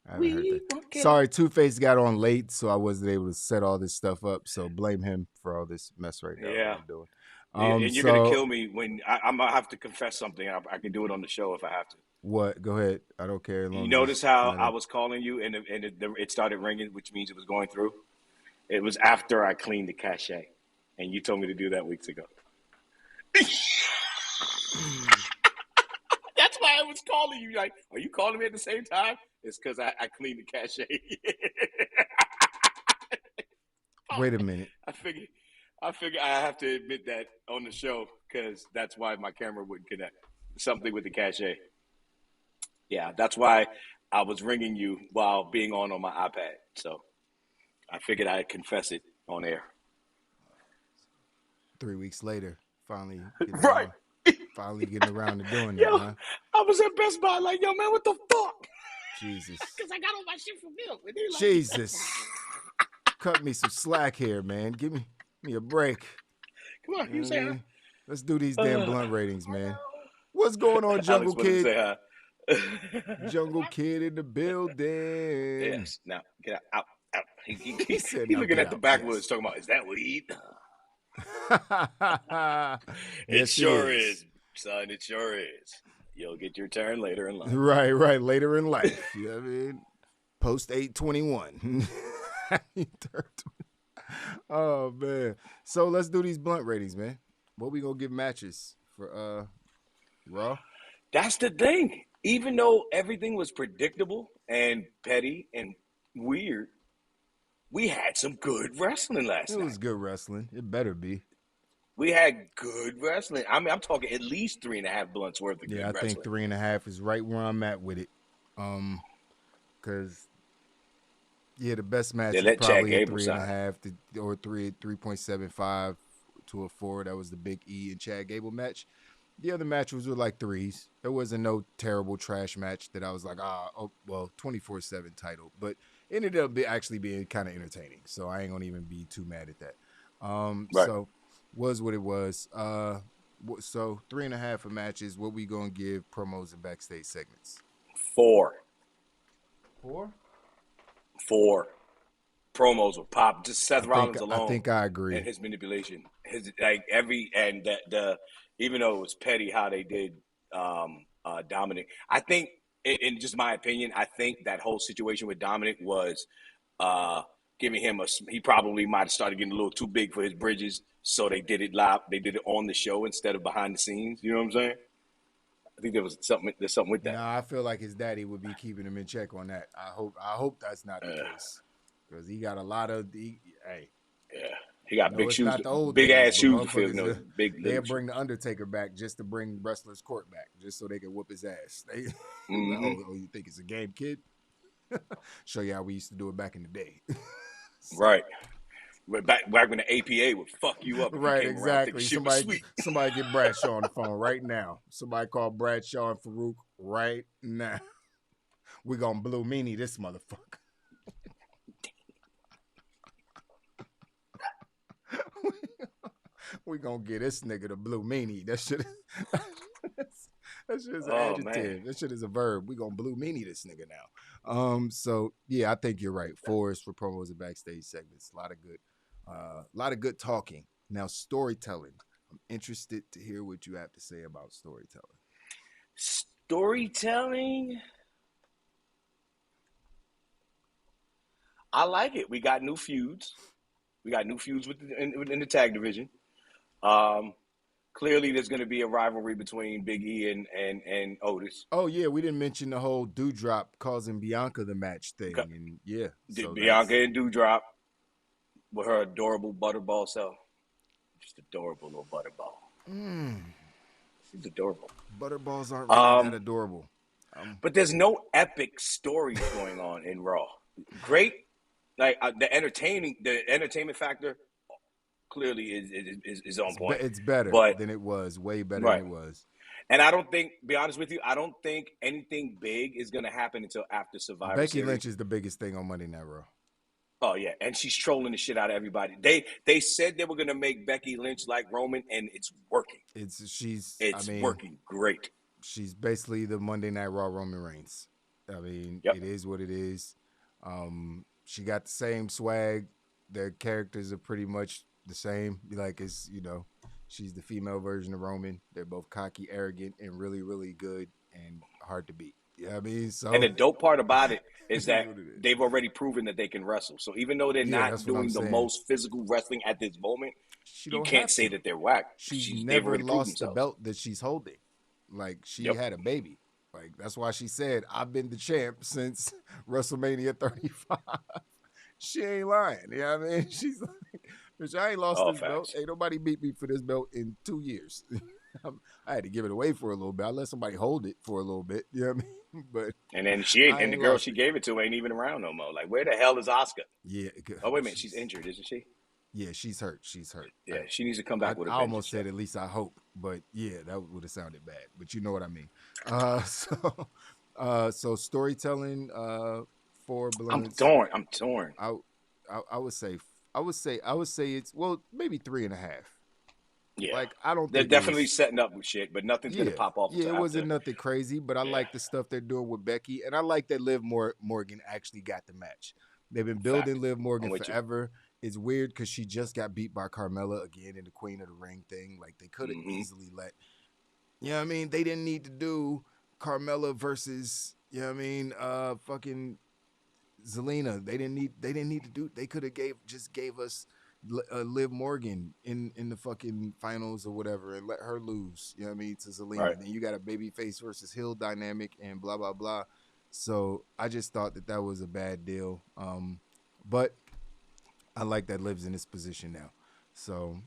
I haven't heard We that. want Kayla. Sorry, Two-Face got on late, so I wasn't able to set all this stuff up. So blame him for all this mess right now that Yeah. I'm doing. And you're gonna kill me when I'm gonna have to confess something. I can do it on the show if I have to. What? Go ahead. I don't care. as long You as notice it's how not I was calling you and it started ringing, which means it was going through. It was after I cleaned the cache, and you told me to do that weeks ago. That's why I was calling you. Like, are you calling me at the same time? It's because I cleaned the cache. Wait a minute. I figured I have to admit that on the show because that's why my camera wouldn't connect. Something with the cache. Yeah, that's why I was ringing you while being on my iPad. So I figured I'd confess it on air. 3 weeks later, finally Right. finally getting around to doing that, Yo, huh? I was at Best Buy like, yo, man, what the fuck? Jesus. Because I got all my shit from them. And they like, Jesus. Cut me some slack here, man. Give me a break. come on, you You know say what I hi. mean? Let's do these damn blunt ratings, man. What's going on, Jungle Alex wanted to Kid? say hi. Jungle Kid in the building. Yes. Now, get out. He said, He's "Now looking get at the out." backwoods Yes. talking about, is that weed? It Yes, sure is, son. It sure is. You'll get your turn later in life. Right. Later in life. You know what I mean? Post 821. Oh, man. So let's do these blunt ratings, man. What we gonna give matches for Raw? That's the thing. Even though everything was predictable and petty and weird, we had some good wrestling last It night. was good wrestling. It better be. We had good wrestling. I mean, I'm talking at least 3.5 blunts worth of good Yeah, I wrestling. think 3.5 is right where I'm at with it. Because the best match They is let Chad probably a Gable 3.5 or 3.75 to a 4. That was the Big E and Chad Gable match. The other matches were like 3s. There wasn't no terrible trash match that I was like, 24/7 title, but it ended up actually being kind of entertaining. So I ain't gonna even be too mad at that. Right. So was what it was. So 3.5 for matches. What we gonna give promos and backstage segments? 4. 4. Promos were pop. Just Seth Rollins alone. I think I agree. And his manipulation. Even though it was petty how they did Dominic, I think, in just my opinion, I think that whole situation with Dominic was giving him he probably might have started getting a little too big for his bridges, so they did it live. They did it on the show instead of behind the scenes. You know what I'm saying? I think there's something with that. No, I feel like his daddy would be keeping him in check on that. I hope that's not the case, because he got a lot of He got big it's shoes, not the old big days, ass but shoes to fill. motherfuckers, Big. They'll bring the Undertaker back just to bring Wrestler's Court back, just so they can whoop his ass. Like, oh, you think it's a game, kid? Show you how we used to do it back in the day. Right. Back when the APA would fuck you up. If Right, you came around thinking exactly. shit was sweet. Somebody get Bradshaw on the phone right now. Somebody call Bradshaw and Farouk right now. We gonna Blue Meanie this motherfucker. We gonna get this nigga the Blue Meanie. That shit is an adjective. Man. That shit is a verb. We gonna Blue Meanie this nigga now. So yeah, I think you're right. 4 is for promos and backstage segments. A lot of good talking. Now storytelling. I'm interested to hear what you have to say about storytelling. Storytelling. I like it. We got new feuds. We got new feuds in the tag division. Clearly, there's going to be a rivalry between Big E and Otis. Oh yeah, we didn't mention the whole Dewdrop causing Bianca the match thing, Okay. and yeah, so Bianca and Doudrop with her adorable butterball self. Just adorable little butterball. She's adorable. Butterballs aren't really that adorable. But there's no epic stories going on in Raw. Great, like the entertainment factor clearly is on point. It's better but, than it was, way better right. than it was. And I don't think, be honest with you, I don't think anything big is going to happen until after Survivor Series. Becky Lynch is the biggest thing on Monday Night Raw. Oh yeah, and she's trolling the shit out of everybody. They said they were going to make Becky Lynch like Roman, and it's working. It's working great. She's basically the Monday Night Raw Roman Reigns. I mean, It is what it is. She got the same swag. Their characters are pretty much the same. Like, it's, she's the female version of Roman. They're both cocky, arrogant, and really, really good and hard to beat. Yeah, I mean, so. And the dope part about it is that they've already proven that they can wrestle. So even though they're not doing the most physical wrestling at this moment, you can't say that they're whack. She's never lost the belt that she's holding. Like, she had a baby. Like, that's why she said, I've been the champ since WrestleMania 35. She ain't lying. You know what I mean? She's like, bitch, I ain't lost this belt. Ain't nobody beat me for this belt in 2 years. I had to give it away for a little bit. I let somebody hold it for a little bit. You know what I mean? But and then the girl she gave it to ain't even around no more. Like, where the hell is Asuka? Yeah. Oh, wait a minute. She's injured, isn't she? Yeah, she's hurt. Yeah, she needs to come back with a I almost said, at least I hope. But yeah, that would have sounded bad. But you know what I mean. So storytelling for Balloons. I'm torn. I would say it's, well, maybe 3.5. Yeah, like, I don't. They're definitely setting up with shit, but nothing's gonna pop off. Yeah, it wasn't nothing crazy, but I like the stuff they're doing with Becky, and I like that Liv Morgan actually got the match. They've been building Liv Morgan forever. It's weird because she just got beat by Carmella again in the Queen of the Ring thing. Like, they could have easily let. You know what I mean? They didn't need to do Carmella versus, you know what I mean, fucking Zelina. They didn't need to do. They could have gave us Liv Morgan in the fucking finals or whatever and let her lose, you know what I mean, to Zelina. Right. And then you got a babyface versus heel dynamic and blah blah blah. So I just thought that was a bad deal. But I like that Liv's in this position now. So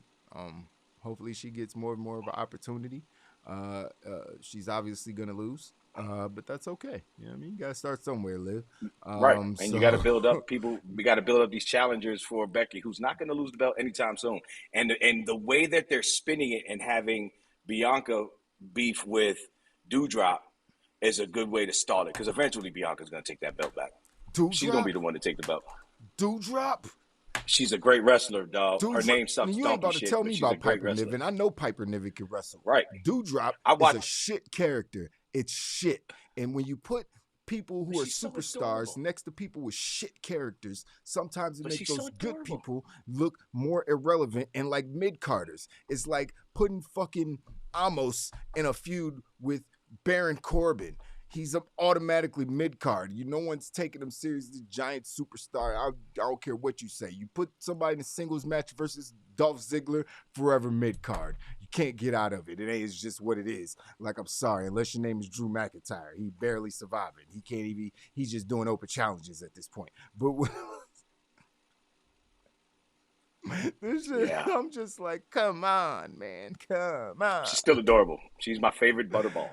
hopefully she gets more and more of an opportunity. She's obviously gonna lose. But that's okay. You know what I mean? You gotta start somewhere, Liv. Right. And you gotta build up people. We gotta build up these challengers for Becky, who's not gonna lose the belt anytime soon. And the way that they're spinning it and having Bianca beef with Doudrop is a good way to start it, because eventually Bianca's gonna take that belt back. She's gonna be the one to take the belt. Doudrop. She's a great wrestler, dog. Her name sucks. You ain't about to tell me about Piper Niven. I know Piper Niven can wrestle. Right. Doudrop is a shit character. It's shit. And when you put people who are superstars next to people with shit characters, sometimes it makes those good people look more irrelevant and like mid-carders. It's like putting fucking Amos in a feud with Baron Corbin. He's automatically mid-card. No one's taking him seriously. Giant superstar. I don't care what you say. You put somebody in a singles match versus Dolph Ziggler, forever mid-card. You can't get out of it. It's just what it is. Like, I'm sorry, unless your name is Drew McIntyre. He barely surviving. He can't even, he's just doing open challenges at this point. But this shit, I'm just like, come on, man. Come on. She's still adorable. She's my favorite butterball.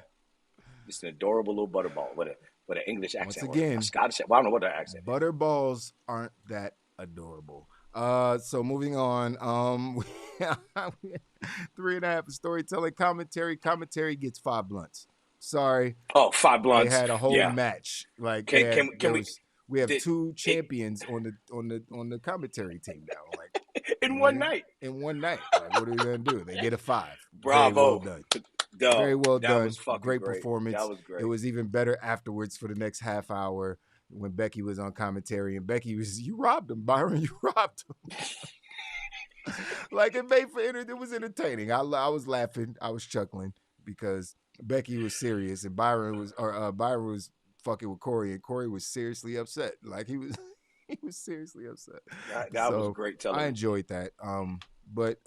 Just an adorable little butterball with an English accent. Once again, Scottish. Well, I don't know what their accent is. Butterballs aren't that adorable. So moving on. 3.5 for storytelling. Commentary gets 5 blunts. Sorry. Oh, 5 blunts. They had a whole match. Like, we have 2 champions on the commentary team now. Like, in one night. In one night. Like, what are they gonna do? They get a 5. Bravo. Very well done. Very well done. Was great performance. That was great. It was even better afterwards for the next half hour when Becky was on commentary, and Becky was, you robbed him, Byron. You robbed him. Like, it was entertaining. I was laughing. I was chuckling because Becky was serious and Byron was fucking with Corey, and Corey was seriously upset. Like, he was seriously upset. That was great television. I enjoyed that. But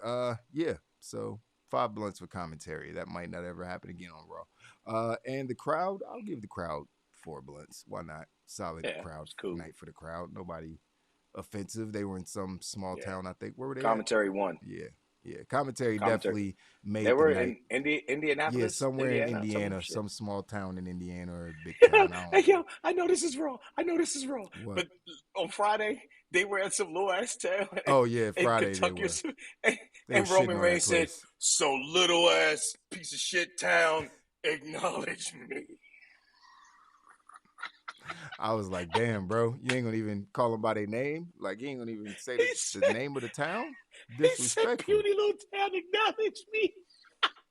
yeah, so 5 blunts for commentary. That might not ever happen again on Raw. And the crowd, I'll give the crowd 4 blunts. Why not? Solid crowd cool. night for the crowd. Nobody offensive. They were in some small town, I think. Where were they? Commentary won. Yeah. Commentary definitely made. They were the night. in Indianapolis. Yeah, somewhere in Indiana, some small town in Indiana or a big town. Hey, yo, I know this is wrong. What? But on Friday, they were at some little ass town. Oh yeah, Friday they were. And Roman Reigns said, "So little ass piece of shit town, acknowledge me." I was like, damn, bro, you ain't gonna even call them by their name? Like, you ain't gonna even say the name of the town? Disrespectful. He said, "Puny little town, acknowledge me."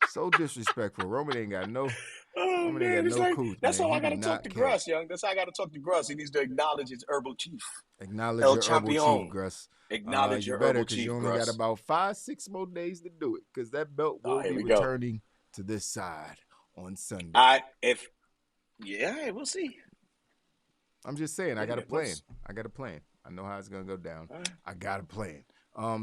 So disrespectful. Roman ain't got no. Oh Roman man, ain't it's got no like, couth, that's man. how I He gotta do talk not to care. Gruss, young. That's how I gotta talk to Gruss. He needs to acknowledge his herbal chief. Acknowledge El your herbal Champion. chief, Gruss. Acknowledge you your better, herbal chief, you only Gruss. got about 5-6 more days to do it, because that belt will here be we go. returning to this side on Sunday. We'll see. I'm just saying, I got a plan. let's- I got a plan. I know how it's gonna go down. All right. I got a plan.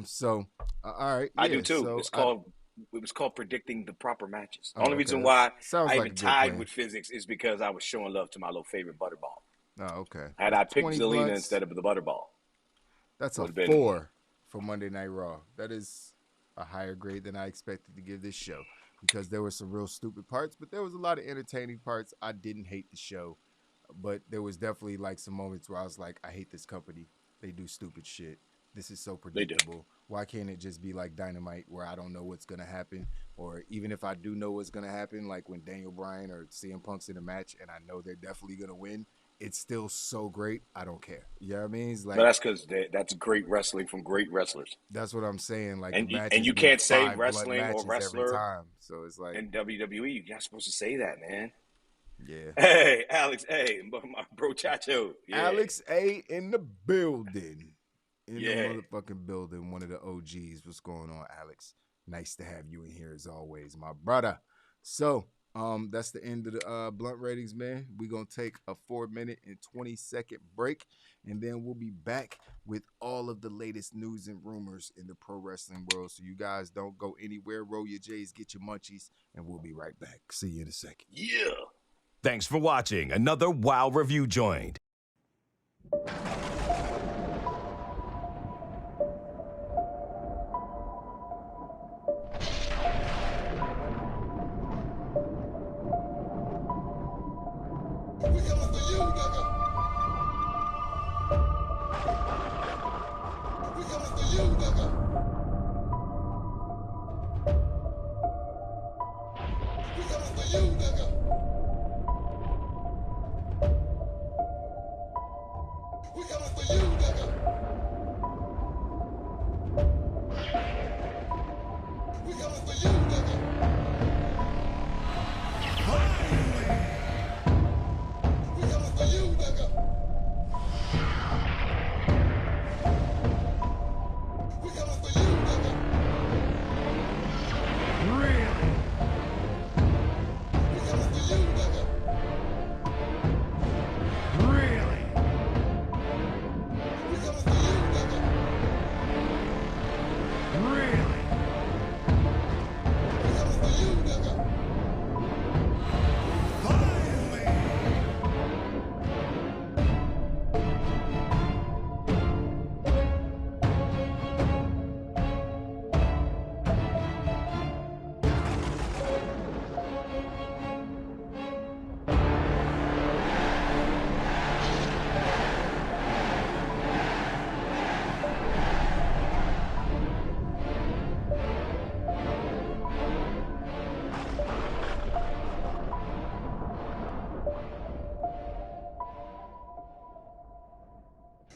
So, all right. I yeah, do too. so It was called predicting the proper matches. The Oh, only okay. reason why Sounds I like even a good tied plan. with physics is because I was showing love to my little favorite Butterball. Oh, okay. Had I picked 20 Zelina blunts. instead of the Butterball. That's a Would've been- 4 for Monday Night Raw. That is a higher grade than I expected to give this show, because there were some real stupid parts, but there was a lot of entertaining parts. I didn't hate the show, but there was definitely like some moments where I was like, I hate this company. They do stupid shit. This is so They do. predictable. Why can't it just be like Dynamite, where I don't know what's going to happen? Or even if I do know what's going to happen, like when Daniel Bryan or CM Punk's in a match and I know they're definitely going to win, it's still so great, I don't care. You know what I mean? It's like, But that's because that's great wrestling from great wrestlers. that's what I'm saying. Like, And the you- matches and you be can't say 5 wrestling blood or matches wrestler every time. So it's like, In WWE, you're not supposed to say that, man. yeah. Hey, Alex. Hey, my bro Chacho. Yeah. Alex A in the building. In Yeah. the motherfucking building. One of the OGs. What's going on, Alex? Nice to have you in here as always, my brother. So, that's the end of the blunt ratings, man. We're gonna take a 4-minute and 20-second break, and then we'll be back with all of the latest news and rumors in the pro wrestling world. So you guys don't go anywhere. Roll your J's, get your munchies, and we'll be right back. See you in a second. Yeah. Thanks for watching another WOW Review Joint. We coming for you, nigga. We coming for you, nigga. We coming for you, nigga. We coming for you, nigga. We coming for you, nigga. We coming for you, nigga. We coming for you, nigga. Really? We coming for you, nigga. Really? We coming for you, nigga. Really? We coming for you, nigga. Finally!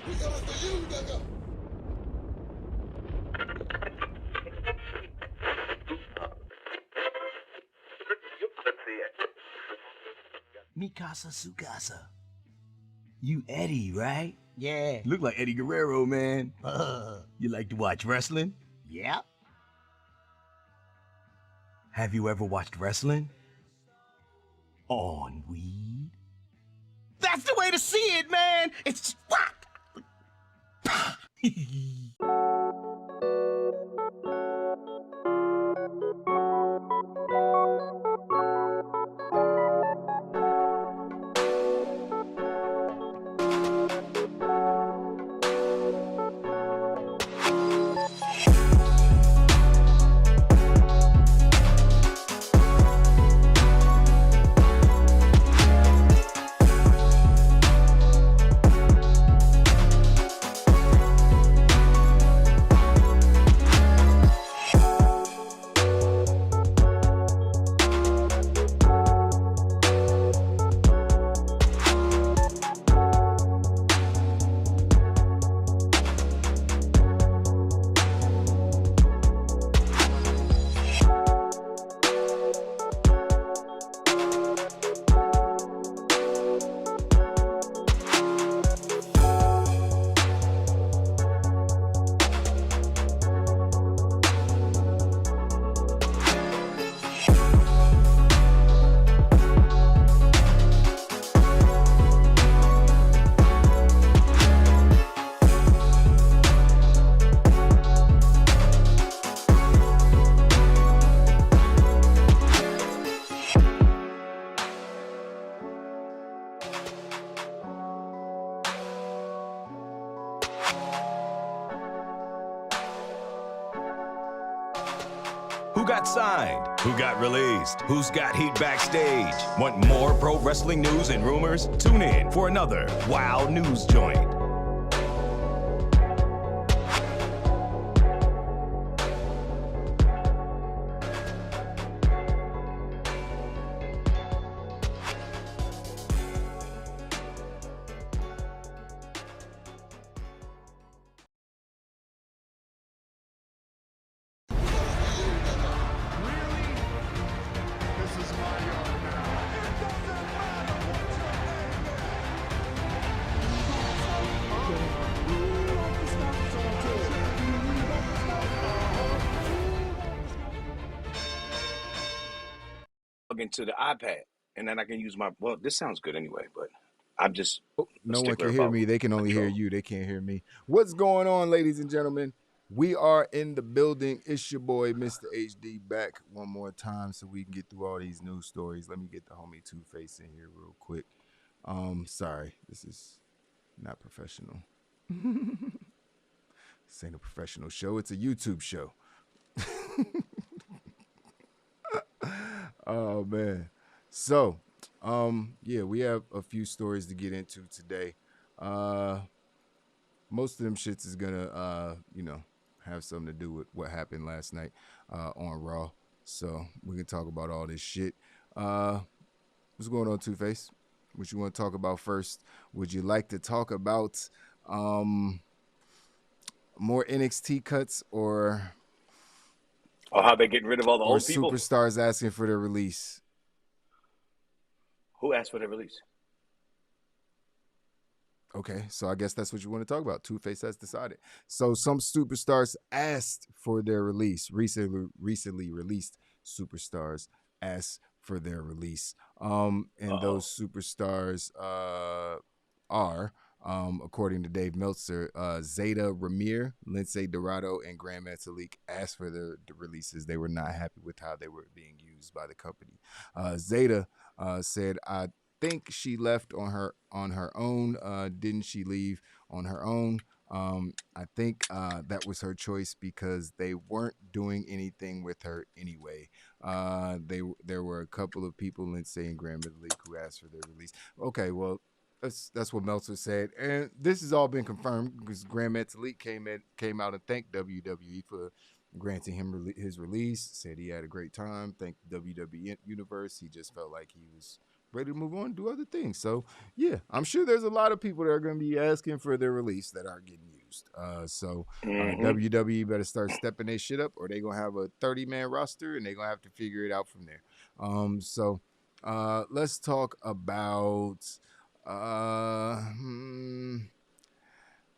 We coming for you, nigga. Mikasa Sukasa. You Eddie, right? Yeah. Look like Eddie Guerrero, man. You like to watch wrestling? Yep. Have you ever watched wrestling? On weed? That's the way to see it, man! It's rock! Who got signed? Who got released? Who's got heat backstage? Want more pro wrestling news and rumors? Tune in for another Wild News Joint. Into the iPad, and then I can use my. Well, this sounds good anyway, but I'm just. No one can hear me. They can only hear you. They can't hear me. What's going on, ladies and gentlemen? We are in the building. It's your boy, Mr. HD, back one more time so we can get through all these news stories. Let me get the homie Two-Face in here real quick. Sorry, this is not professional. This ain't a professional show. It's a YouTube show. Oh man. So, yeah, we have a few stories to get into today. Most of them shits is gonna, have something to do with what happened last night on Raw. So we can talk about all this shit. What's going on, Two-Face? What you want to talk about first? Would you like to talk about more NXT cuts or how they're getting rid of all the old people? Superstars asking for their release? Who asked for their release? Okay, so I guess that's what you want to talk about. Two-Face has decided. So some superstars asked for their release. Recently released superstars asked for their release. Those superstars are, according to Dave Meltzer, Zeta Ramir, Lindsay Dorado, and Grand Metalik asked for the releases. They were not happy with how they were being used by the company. Zeta said, I think she left on her own. Didn't she leave on her own? I think that was her choice because they weren't doing anything with her anyway. There were a couple of people, Lindsay and Grand Metalik, who asked for their release. Okay, well, that's what Meltzer said, and this has all been confirmed because Grand Metalik came out and thanked WWE for granting him his release. Said he had a great time. Thanked the WWE Universe. He just felt like he was ready to move on and do other things. So yeah, I'm sure there's a lot of people that are going to be asking for their release that aren't getting used. WWE better start stepping their shit up, or they're gonna have a 30-man roster and they're gonna have to figure it out from there. Let's talk about. All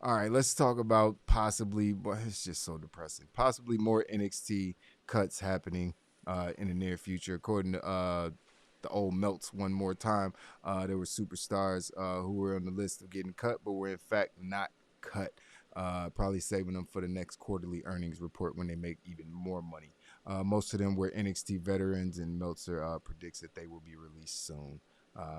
right, let's talk about possibly, boy, it's just so depressing. Possibly more NXT cuts happening in the near future. According to the old Melts one more time, there were superstars who were on the list of getting cut, but were in fact not cut. Probably saving them for the next quarterly earnings report when they make even more money. Most of them were NXT veterans, and Meltzer predicts that they will be released soon.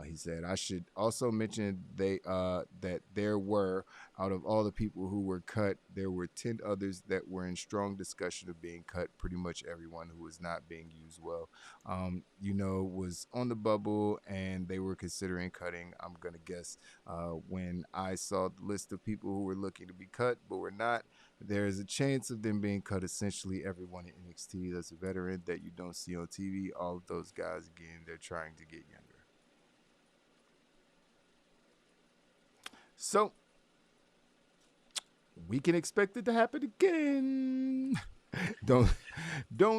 He said, I should also mention that there were, out of all the people who were cut, there were 10 others that were in strong discussion of being cut. Pretty much everyone who was not being used well, was on the bubble, and they were considering cutting. I'm going to guess when I saw the list of people who were looking to be cut but were not, there is a chance of them being cut. Essentially everyone in NXT that's a veteran that you don't see on TV, all of those guys, again, they're trying to get younger. So we can expect it to happen again. Don't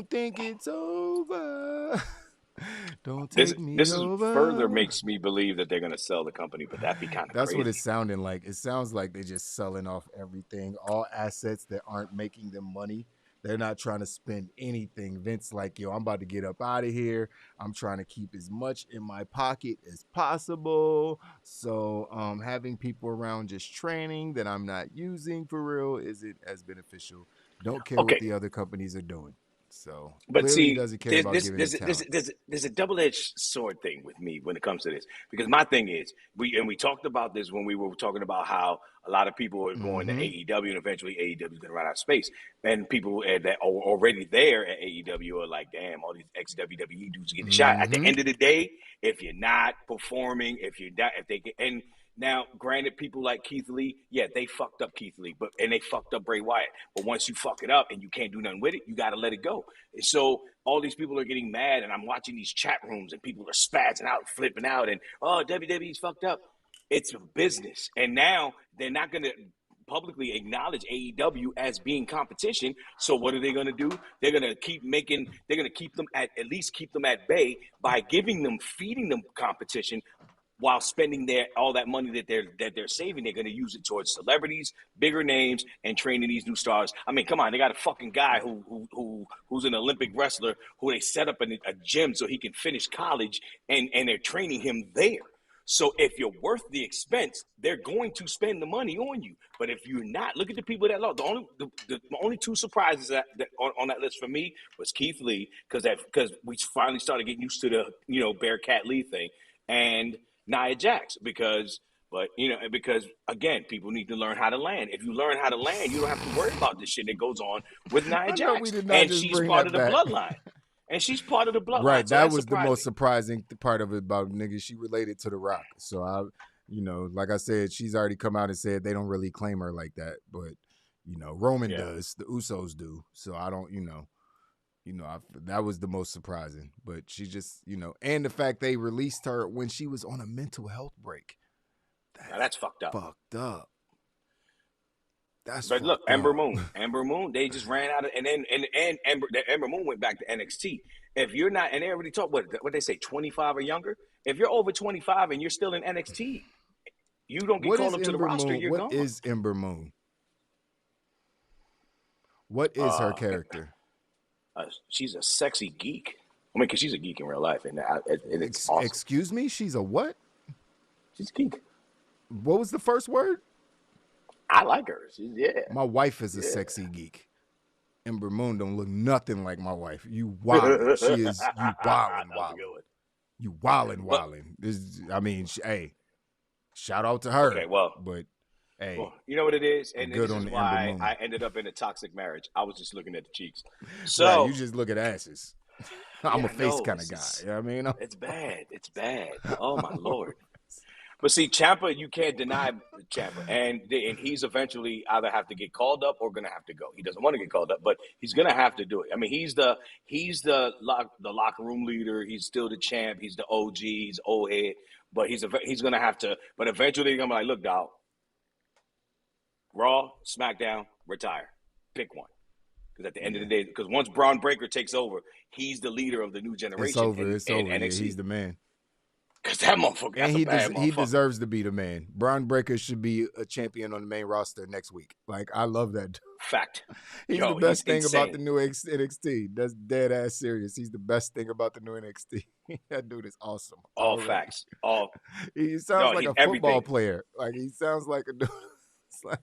think it's over. Don't take me this over. Further makes me believe that they're going to sell the company, but that'd be kind of That's crazy. what it's sounding like. It sounds like they're just selling off everything, all assets that aren't making them money. They're not trying to spend anything. Vince like, yo, I'm about to get up out of here. I'm trying to keep as much in my pocket as possible. So having people around just training that I'm not using for real isn't as beneficial. Don't care what the other companies are doing. So But clearly he see, doesn't care there's about this, giving there's his there's talent. there's a double-edged sword thing with me when it comes to this. Because my thing is, we talked about this when we were talking about how a lot of people are going to Mm-hmm. AEW, and eventually AEW is going to run out of space. And people that are already there at AEW are like, damn, all these ex-WWE dudes getting shot. At the Mm-hmm. end of the day, if you're not performing, if they get, and now, granted, people like Keith Lee, yeah, they fucked up Keith Lee, and they fucked up Bray Wyatt. But once you fuck it up and you can't do nothing with it, you got to let it go. And so all these people are getting mad, and I'm watching these chat rooms, and people are spazzing out, flipping out, and WWE's fucked up. It's a business, and now they're not going to publicly acknowledge AEW as being competition. So what are they going to do? They're going to keep making. They're going to keep them at least keep them at bay by feeding them competition, while spending all that money that they're saving. They're going to use it towards celebrities, bigger names, and training these new stars. I mean, come on, they got a fucking guy who's an Olympic wrestler who they set up in a gym so he can finish college, and they're training him there. So if you're worth the expense, they're going to spend the money on you. But if you're not, look at the people that lost. The only two surprises that on that list for me was Keith Lee, because we finally started getting used to the Bearcat Lee thing, and Nia Jax, because again, people need to learn how to land. If you learn how to land, you don't have to worry about this shit that goes on with Nia I know Jax. we did not And just she's bring part of that the back. bloodline. And she's part of the bloodline. Right, So that that's was the most surprising. surprising part of it about nigga. She related to The Rock, so like I said, she's already come out and said they don't really claim her like that, but Roman does, the Usos do. So I don't, that was the most surprising. But she just, and the fact they released her when she was on a mental health break. That's fucked up. Fucked up. But look, Ember Moon, they just ran out of, and Ember Moon went back to NXT. If you're not, and they already talked what they say, 25 or younger. If you're over 25 and you're still in NXT, you don't get called up to the roster. You're gone. What is Ember Moon? What is her character? She's a sexy geek. I mean, because she's a geek in real life, and it's awesome. Excuse me, she's a what? She's a geek. What was the first word? I like her. My wife is a sexy geek. Ember Moon don't look nothing like my wife. You wildin'. She is you wildin'. You wildin'. Hey, shout out to her. Okay, well, but hey, well, you know what it is, and good this on is the why Ember Moon. I ended up in a toxic marriage. I was just looking at the cheeks. So right, you just look at asses. I'm a face kind of guy. You know what I mean? It's bad. It's bad. Oh my Lord. But see, Ciampa, you can't deny Ciampa, and he's eventually either have to get called up or gonna have to go. He doesn't want to get called up, but he's gonna have to do it. I mean, he's the locker room leader. He's still the champ. He's the OG. He's old head, but he's gonna have to. But eventually, they're gonna be like, look, dog, Raw, SmackDown, retire, pick one. Because at the end of the day, because once Braun Breaker takes over, he's the leader of the new generation. It's over. NXT. Yeah, he's the man. Because that motherfucker, and motherfucker. He deserves to be the man. Braun Breaker should be a champion on the main roster next week. Like, I love that. Fact. He's the best thing about the new NXT. That's dead ass serious. He's the best thing about the new NXT. That dude is awesome. All facts. He sounds like a football player. Like, he sounds like a dude. It's like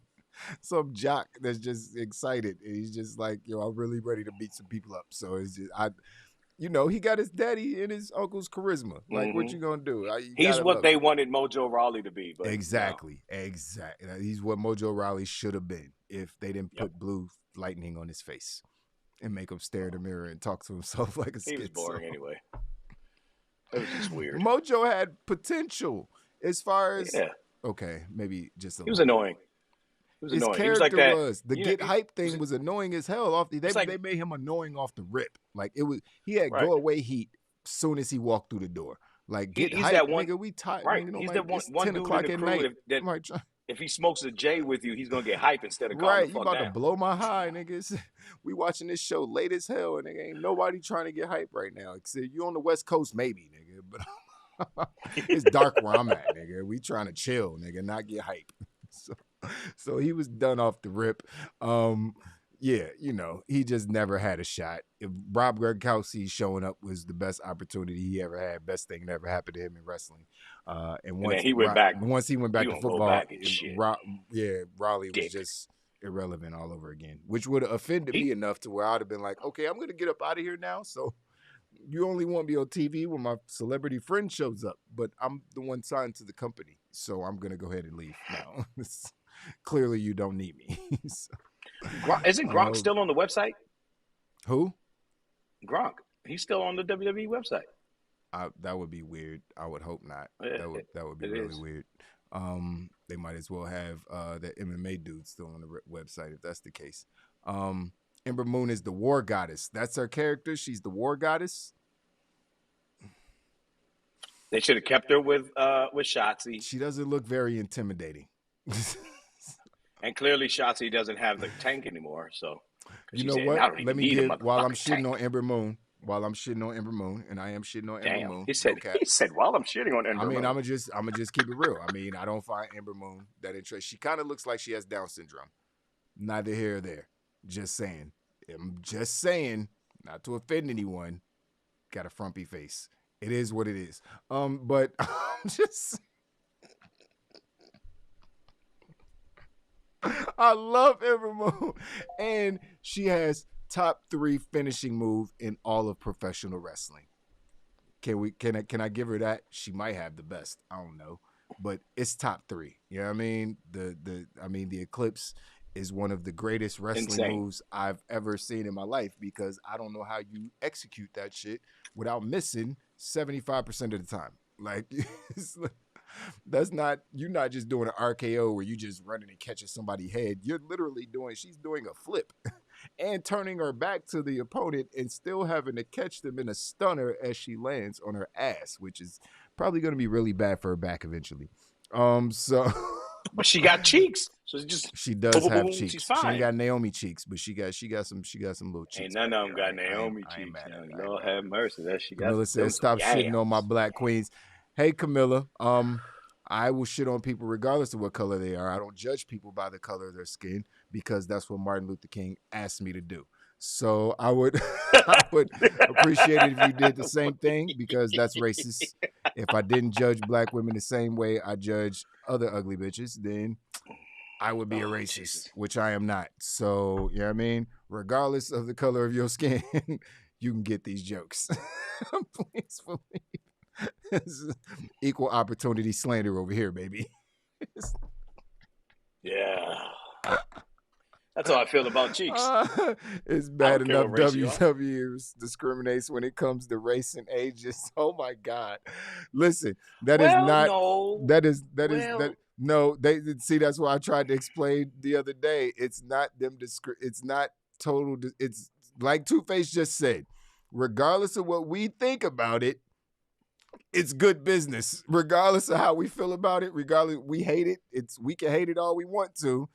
some jock that's just excited. He's just like, I'm really ready to beat some people up. So it's just he got his daddy and his uncle's charisma. Like, what you gonna do? He's what they wanted Mojo Rawley to be. But exactly. He's what Mojo Rawley should have been if they didn't put blue lightning on his face and make him stare in the mirror and talk to himself like a schizo. He was boring anyway. It was just weird. Mojo had potential as far as okay, maybe just he was annoying. His character was the get hype thing was annoying as hell. They made him annoying off the rip. Like he had go away heat soon as he walked through the door. Like get hype, nigga. We tired. Right. Nigga, he's like, that one 10 dude o'clock in the at crew night. If he smokes a J with you, he's gonna get hype instead of calling right. the You fuck about down. to blow my high, niggas. We watching this show late as hell, and ain't nobody trying to get hype right now. Except you on the West Coast, maybe, nigga. But it's dark where I'm at, nigga. We trying to chill, nigga, not get hype. So he was done off the rip. He just never had a shot. If Rob Gronkowski showing up was the best opportunity he ever had, best thing that ever happened to him in wrestling. And once he went back. Once he went back to football, back Raleigh was just irrelevant all over again, which would have offended me enough to where I'd have been like, okay, I'm gonna get up out of here now. So you only want me on TV when my celebrity friend shows up, but I'm the one signed to the company, so I'm gonna go ahead and leave now. Clearly, you don't need me. So, Isn't Gronk still on the website? who? Gronk. He's still on the WWE website. That would be weird. I would hope not. That would be It really is. weird. They might as well have that MMA dude still on the website if that's the case. Ember Moon is the war goddess. That's her character. She's the war goddess. They should have kept her with Shotzi. She doesn't look very intimidating. And clearly Shotzi doesn't have the tank anymore. So You know what? Let me give while I'm shitting on Ember Moon. While I'm shitting on Ember Moon, and I am shitting on Ember Moon. He said while I'm shitting on Ember I mean, Moon. I'm gonna just keep it real. I mean, I don't find Ember Moon that interesting. She kind of looks like she has Down syndrome. Neither here or there. Just saying. I'm just saying, not to offend anyone. Got a frumpy face. It is what it is. But I'm just. I love Ember Moon, and she has top 3 finishing move in all of professional wrestling. Can I give her that? She might have the best. I don't know, but it's top 3. You know what I mean? The Eclipse is one of the greatest wrestling moves I've ever seen in my life, because I don't know how you execute that shit without missing 75% of the time. Like, you're not just doing an RKO where you just running and catching somebody's head. You're literally she's doing a flip and turning her back to the opponent and still having to catch them in a stunner as she lands on her ass, which is probably going to be really bad for her back eventually. But she got cheeks, so she does have cheeks. She's fine. She ain't got Naomi cheeks, but she got some little cheeks. Ain't none of them got Naomi cheeks. Lord have mercy. That she got. Camilla says, "Stop shitting on my black queens." Hey, Camilla. I will shit on people regardless of what color they are. I don't judge people by the color of their skin, because that's what Martin Luther King asked me to do. So I would appreciate it if you did the same thing, because that's racist. If I didn't judge black women the same way I judge other ugly bitches, then I would be a racist, Jesus. Which I am not. So, you know what I mean? Regardless of the color of your skin, you can get these jokes. Please believe. Equal opportunity slander over here, baby. Yeah. That's how I feel about cheeks. It's bad enough WWE discriminates when it comes to race and ages. Oh my God! Listen, they see. That's why I tried to explain the other day. It's not them. It's not total. It's like Two-Face just said. Regardless of what we think about it, it's good business. Regardless of how we feel about it, we hate it. We can hate it all we want to.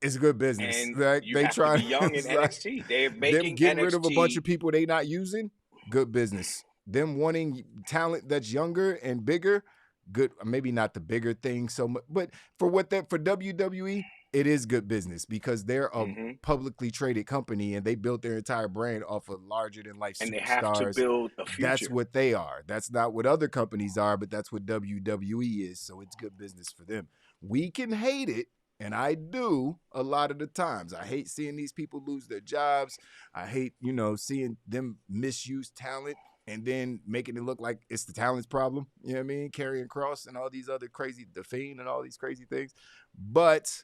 It's good business. And like, you they have try to be young in NXT. They're making them getting NXT. rid of a bunch of people they not using. Good business. Them wanting talent that's younger and bigger. Good. Maybe not the bigger thing so much, but for WWE, it is good business, because they're a publicly traded company and they built their entire brand off of larger than life superstars. And they have to build a future. That's what they are. That's not what other companies are, but that's what WWE is. So it's good business for them. We can hate it. And I do a lot of the times. I hate seeing these people lose their jobs. I hate, seeing them misuse talent and then making it look like it's the talent's problem. You know what I mean? Karrion Kross and all these other crazy, The Fiend and all these crazy things. But,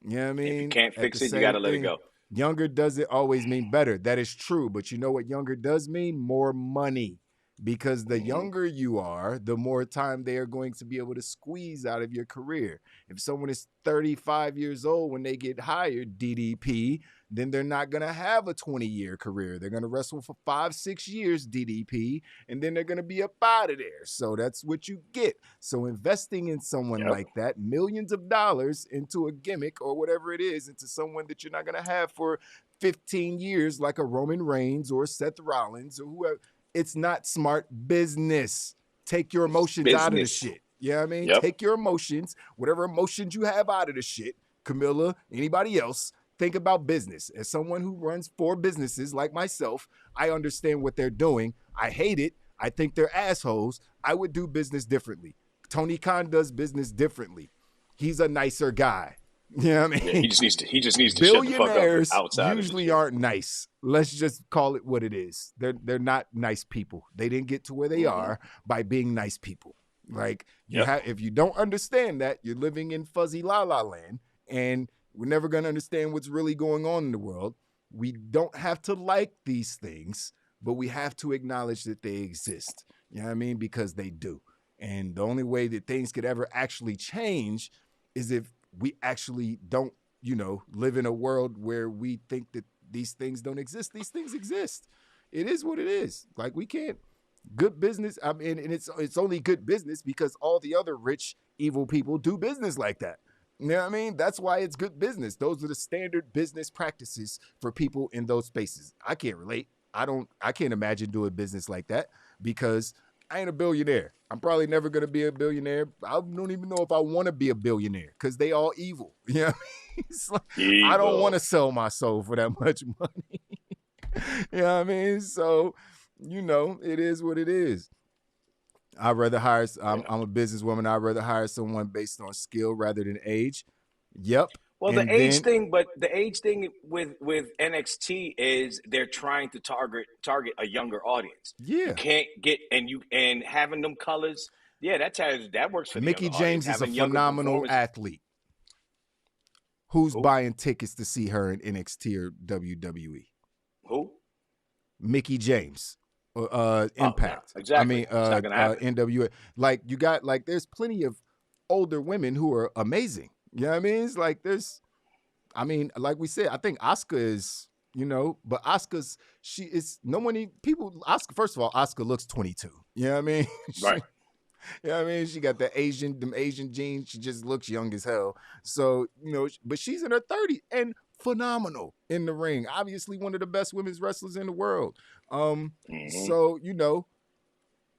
you know what I mean? If you can't fix it, you got to let it go. Younger doesn't always mean better. That is true. But you know what younger does mean? More money. Because the younger you are, the more time they are going to be able to squeeze out of your career. If someone is 35 years old when they get hired, DDP, then they're not going to have a 20-year career. They're going to wrestle for 5-6 years, DDP, and then they're going to be up out of there. So that's what you get. So investing in someone like that, millions of dollars into a gimmick or whatever it is, into someone that you're not going to have for 15 years like a Roman Reigns or Seth Rollins or whoever, it's not smart business. Take your emotions out of the shit. You know what I mean? Yep. Take your emotions, whatever emotions you have out of the shit. Camilla, anybody else, think about business. As someone who runs 4 businesses like myself, I understand what they're doing. I hate it. I think they're assholes. I would do business differently. Tony Khan does business differently. He's a nicer guy. You know what I mean? Yeah, he just needs to shut the fuck up Billionaires outside. usually aren't nice. Let's just call it what it is. They're not nice people. They didn't get to where they are by being nice people. Like if you don't understand that, you're living in fuzzy la la land, and we're never gonna understand what's really going on in the world. We don't have to like these things, but we have to acknowledge that they exist. You know what I mean? Because they do. And the only way that things could ever actually change is if we actually don't, live in a world where we think that these things don't exist. These things exist. It is what it is. Like, we can't. Good business. I mean, and it's only good business because all the other rich, evil people do business like that. You know what I mean? That's why it's good business. Those are the standard business practices for people in those spaces. I can't relate. I can't imagine doing business like that because I ain't a billionaire. I'm probably never going to be a billionaire. I don't even know if I want to be a billionaire because they all evil. You know what I mean? It's like, I don't want to sell my soul for that much money. You know what I mean? So, it is what it is. I'd rather hire, I'm a businesswoman. I'd rather hire someone based on skill rather than age. Yep. Well, the age thing with NXT is they're trying to target a younger audience. Yeah. You can't get and having them colors. Yeah, that works for Mickie the James is a phenomenal athlete. Who's buying tickets to see her in NXT or WWE? Who? Mickie James. Impact. No, exactly. I mean, it's not gonna happen. NWA. Like, you got, like, there's plenty of older women who are amazing. You know what I mean? It's like like we said, I think Asuka is, but Asuka's, Asuka, first of all, Asuka looks 22. You know what I mean? Right. You know what I mean? She got them Asian genes. She just looks young as hell. So, but she's in her 30s and phenomenal in the ring. Obviously one of the best women's wrestlers in the world. So,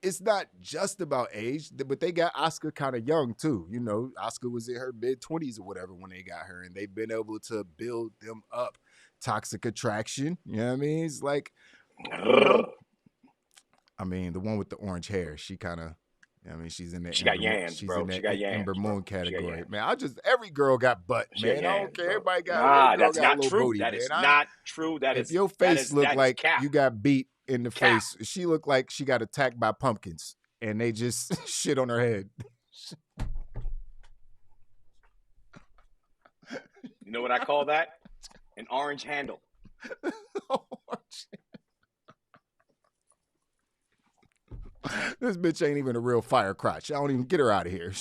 it's not just about age, but they got Asuka kind of young too. Asuka was in her mid-20s or whatever when they got her, and they've been able to build them up. Toxic Attraction, you know what I mean? It's like, I mean, the one with the orange hair, she kind of, she's in the Ember Moon category. Man, every girl got butt, man. I don't care. Everybody got that's got not a true. booty, That man. is not true. If your face looked like you got beat in the face, she looked like she got attacked by pumpkins and they just shit on her head. You know what I call that? An orange handle. This bitch ain't even a real fire crotch. I don't even get her out of here.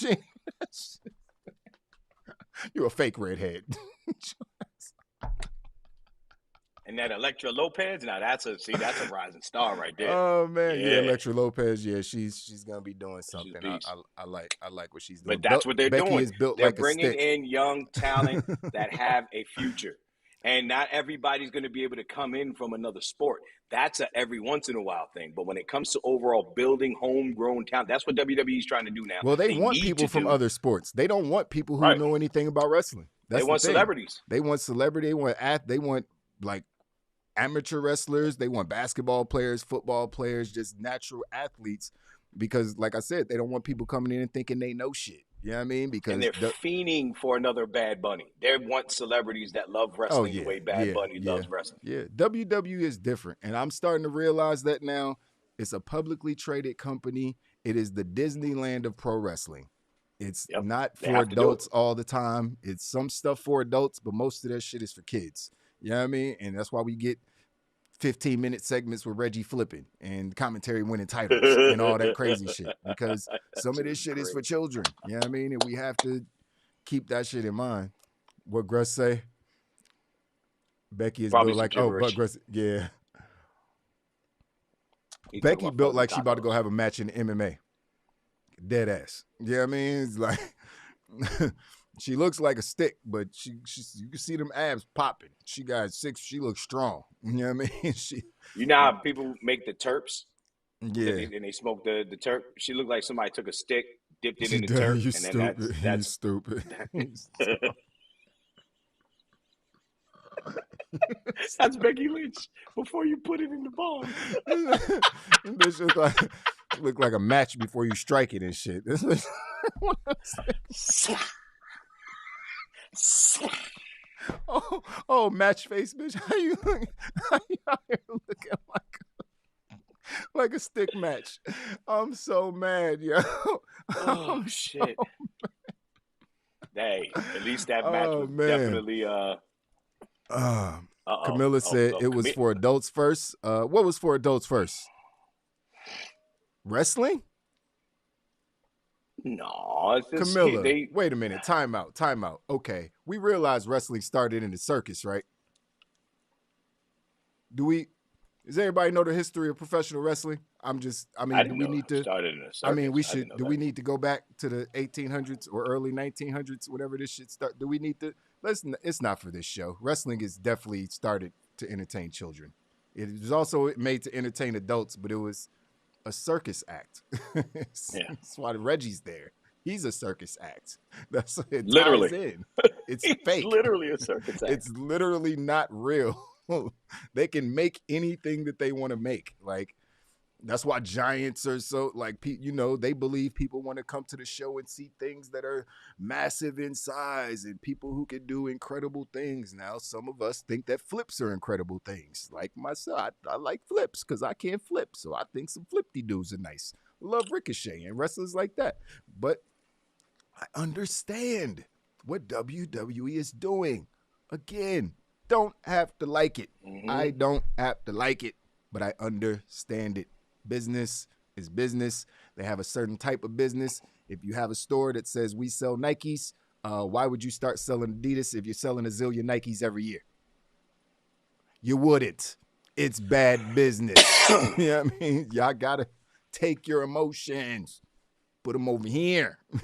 You a fake redhead. And that Elektra Lopez, now that's a rising star right there. Oh man, yeah, Elektra Lopez, yeah, she's gonna be doing something. I like what she's doing. But that's what they're Becky doing. Is built they're like bringing a stick. in young talent that have a future, and not everybody's going to be able to come in from another sport. That's a every once in a while thing. But when it comes to overall building homegrown talent, that's what WWE is trying to do now. Well, they want people from other sports. They don't want people who know anything about wrestling. They want celebrities. They want celebrity. They want like amateur wrestlers. They want basketball players, football players, just natural athletes. Because, like I said, they don't want people coming in and thinking they know shit. You know what I mean? Because and they're fiending for another Bad Bunny. They want celebrities that love wrestling the way Bad Bunny loves wrestling. Yeah, WWE is different, and I'm starting to realize that now. It's a publicly traded company. It is the Disneyland of pro wrestling. It's not for adults all the time. It's some stuff for adults, but most of that shit is for kids. You know what I mean? And that's why we get 15-minute segments with Reggie flipping and commentary winning titles and all that crazy shit, because some of this shit is for children. You know what I mean? And we have to keep that shit in mind. What Gruss say? Becky is built like, but Gruss, yeah. Becky built like she about to go have a match in MMA. Dead ass. You know what I mean? It's like she looks like a stick, but she you can see them abs popping. She got six. She looks strong. You know what I mean? You know how people make the terps? Yeah. And they smoke the terp. She looked like somebody took a stick, dipped it in the terp. You stupid. That's stupid. That's Becky Lynch before you put it in the ball. This look like a match before you strike it and shit. Oh, match face, bitch. How you out here looking like a stick match? I'm so mad, yo. Oh I'm shit. Hey, at least that match Oh was man. definitely Camilla said it was for adults first. What was for adults first? Wrestling? No, it's just Camilla, they. wait a minute. Time out. Okay. We realize wrestling started in the circus, right? Does everybody know the history of professional wrestling? I do didn't we know need it to? started in a circus. I mean, we I didn't should. know Do that. we need to go back to the 1800s or early 1900s, whatever this shit start? Do we need to? It's not for this show. Wrestling is definitely started to entertain children. It was also made to entertain adults, but it was a circus act. That's why Reggie's there. He's a circus act. That's what it Literally. ties in. It's It's fake. literally a circus act. It's literally not real. They can make anything that they want to make. Like, that's why giants are so, like, they believe people want to come to the show and see things that are massive in size and people who can do incredible things. Now, some of us think that flips are incredible things. Like myself, I like flips because I can't flip. So I think some flip-de-doos are nice. Love Ricochet and wrestlers like that. But I understand what WWE is doing. Again, don't have to like it. Mhm. I don't have to like it, but I understand it. Business is business. They have a certain type of business. If you have a store that says we sell Nikes, why would you start selling Adidas if you're selling a zillion Nikes every year? You wouldn't. It's bad business. You know what I mean? Y'all gotta take your emotions, put them over here. You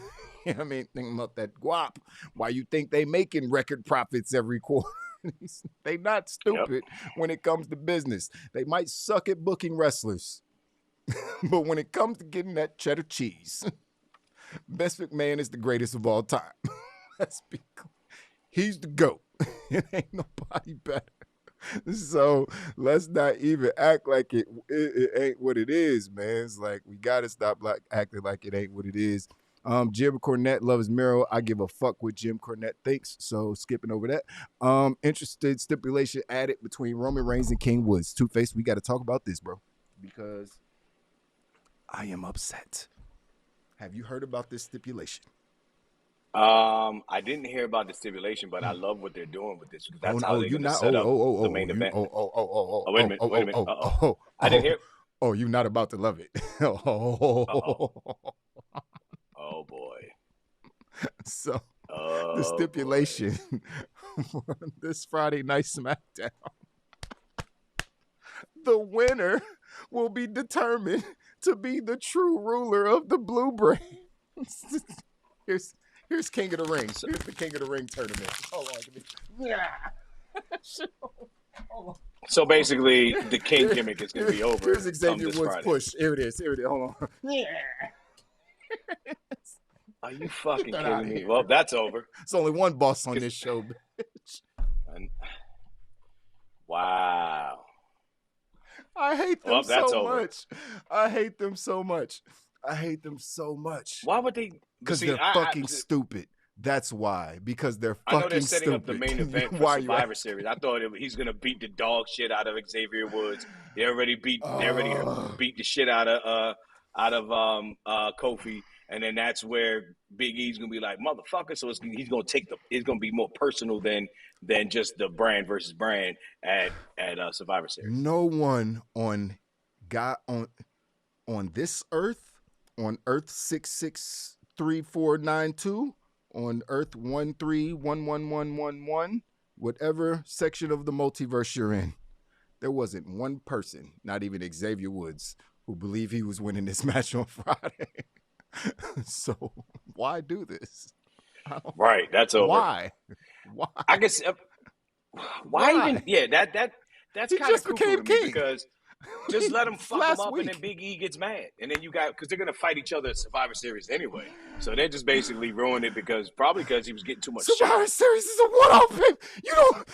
know what I mean? Think about that guap. Why you think they making record profits every quarter? They not stupid when it comes to business. They might suck at booking wrestlers. But when it comes to getting that cheddar cheese, Vince McMahon is the greatest of all time. Let's be clear. He's the GOAT. It ain't nobody better. So let's not even act like it ain't what it is, man. It's like we gotta stop acting like it ain't what it is. Jim Cornette loves Miro. I give a fuck what Jim Cornette thinks. So skipping over that. Interested stipulation added between Roman Reigns and King Woods. Two-Face, we got to talk about this, bro, because I am upset. Have you heard about this stipulation? I didn't hear about the stipulation, but I love what they're doing with this because that's how they're going to set up the main event. Wait a minute. I didn't hear. Oh, you're not about to love it. Oh boy. So the stipulation for this Friday Night SmackDown, the winner will be determined to be the true ruler of the Blue Brain. Here's King of the Ring. Here's the King of the Ring tournament. Hold on. So basically, the King gimmick is going to be over. Here's Xavier Woods' Friday. push. Here it is. Hold on. Are you fucking that kidding outta me? here. Well, that's over. There's only one boss on this show, bitch. Wow. I hate them Well, that's so over. much. I hate them so much. Why would they? Because See, they're fucking stupid. That's why. Because they're I know fucking they're setting stupid. up the main event for Why you Survivor Series. I thought he's gonna beat the dog shit out of Xavier Woods. They already beat the shit out of Kofi, and then that's where Big E's gonna be like motherfucker. So he's gonna it's gonna be more personal than just the brand versus brand at Survivor Series. No one on this earth, on Earth 663492, on Earth 1311111, whatever section of the multiverse you're in, there wasn't one person, not even Xavier Woods, who believed he was winning this match on Friday. So why do this? Right, that's over. Why? I guess why even? Yeah, that's He kind of just became king. because just let him fuck him Last up, week. and then Big E gets mad, and then because they're gonna fight each other at Survivor Series anyway. So they're just basically ruined it because he was getting too much Survivor shot. Series is a one-off, babe. You don't.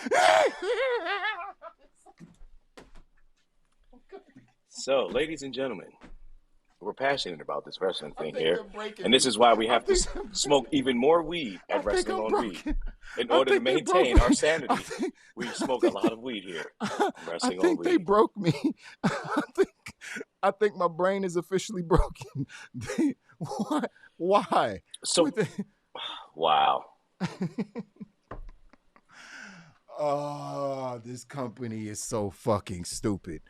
So, ladies and gentlemen, we're passionate about this wrestling thing think here, I'm breaking. and this is why we have to think I'm smoke even more weed I at think Wrestling I'm on broken. Weed. In I order to think they broke maintain our me. sanity, I think, we I smoke a think, lot of weed here. I Wrestling on think they weed. broke me. think, I think my brain is officially broken. Why? Why? So, wow. Oh, this company is so fucking stupid.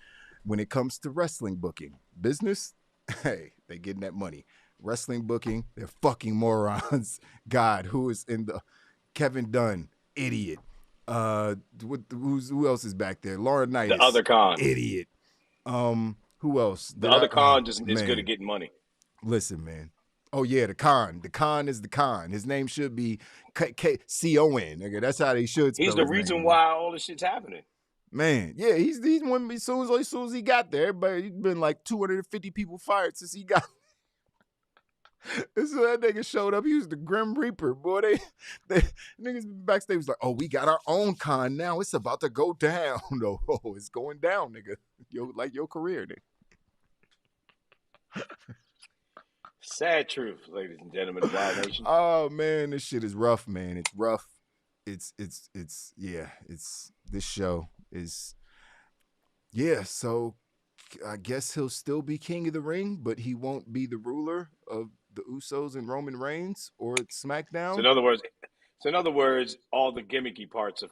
When it comes to wrestling booking, business, hey, they getting that money. Wrestling booking, they're fucking morons. God, who is in the Kevin Dunn, idiot. Who else is back there? Laurinaitis, The other con. idiot. Who else? The other con just is good at getting money. Listen, man. Oh yeah, the con. The con is the con. His name should be C-O-N. Nigga, that's how they should spell He's the his reason name. why all this shit's happening. Man, yeah, he's one. As soon as he got there, but he's been like 250 people fired since he got. So that nigga showed up. He was the Grim Reaper, boy. They niggas backstage was like, "Oh, we got our own con now. It's about to go down." No, it's going down, nigga. Like your career, nigga. Sad truth, ladies and gentlemen of Wild Nation. Oh man, this shit is rough, man. It's rough. It's this show is so I guess he'll still be King of the Ring, but he won't be the ruler of the Usos and Roman Reigns or SmackDown. So in other words, all the gimmicky parts of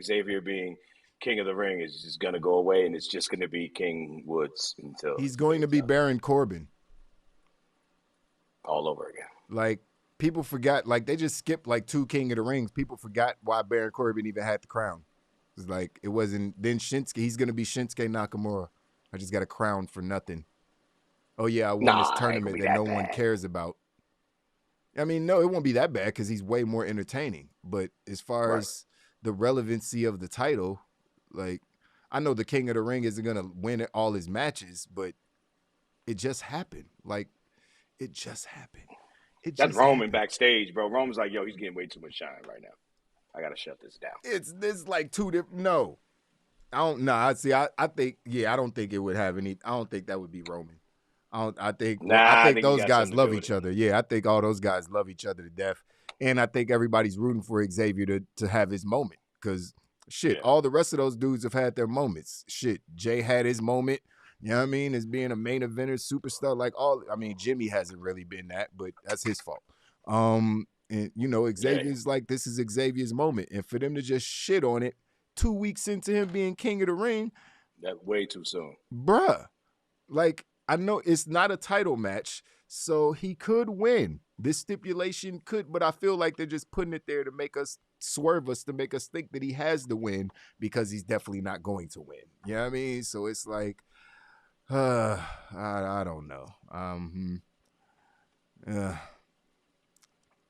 Xavier being King of the Ring is just going to go away, and it's just going to be King Woods until he's going to be Baron Corbin all over again. Like people forgot, like they just skipped like 2 King of the Rings. People forgot why Baron Corbin even had the crown. It's like it wasn't. Then Shinsuke, he's going to be Shinsuke Nakamura. I just got a crown for nothing. Oh yeah, I won this tournament that no one cares about. I mean, no, it won't be that bad because he's way more entertaining. But as far as the relevancy of the title, like I know the King of the Ring isn't gonna win all his matches, but it just happened. Like it just happened. That's Roman backstage, bro. Roman's like, yo, he's getting way too much shine right now. I gotta shut this down. It's like 2 different. No, I don't. No, I see. I think. Yeah, I don't think it would have any. I don't think that would be Roman. I think those guys love each other. Yeah, I think all those guys love each other to death. And I think everybody's rooting for Xavier to have his moment. Because, all the rest of those dudes have had their moments. Jay had his moment, you know what I mean, as being a main eventer, superstar. Jimmy hasn't really been that, but that's his fault. And, Xavier's like, this is Xavier's moment. And for them to just shit on it 2 weeks into him being King of the Ring. That's way too soon. Bruh. Like, I know it's not a title match, so he could win. This stipulation could, but I feel like they're just putting it there to make us swerve us, to make us think that he has the win because he's definitely not going to win. You know what I mean? So it's like, I don't know.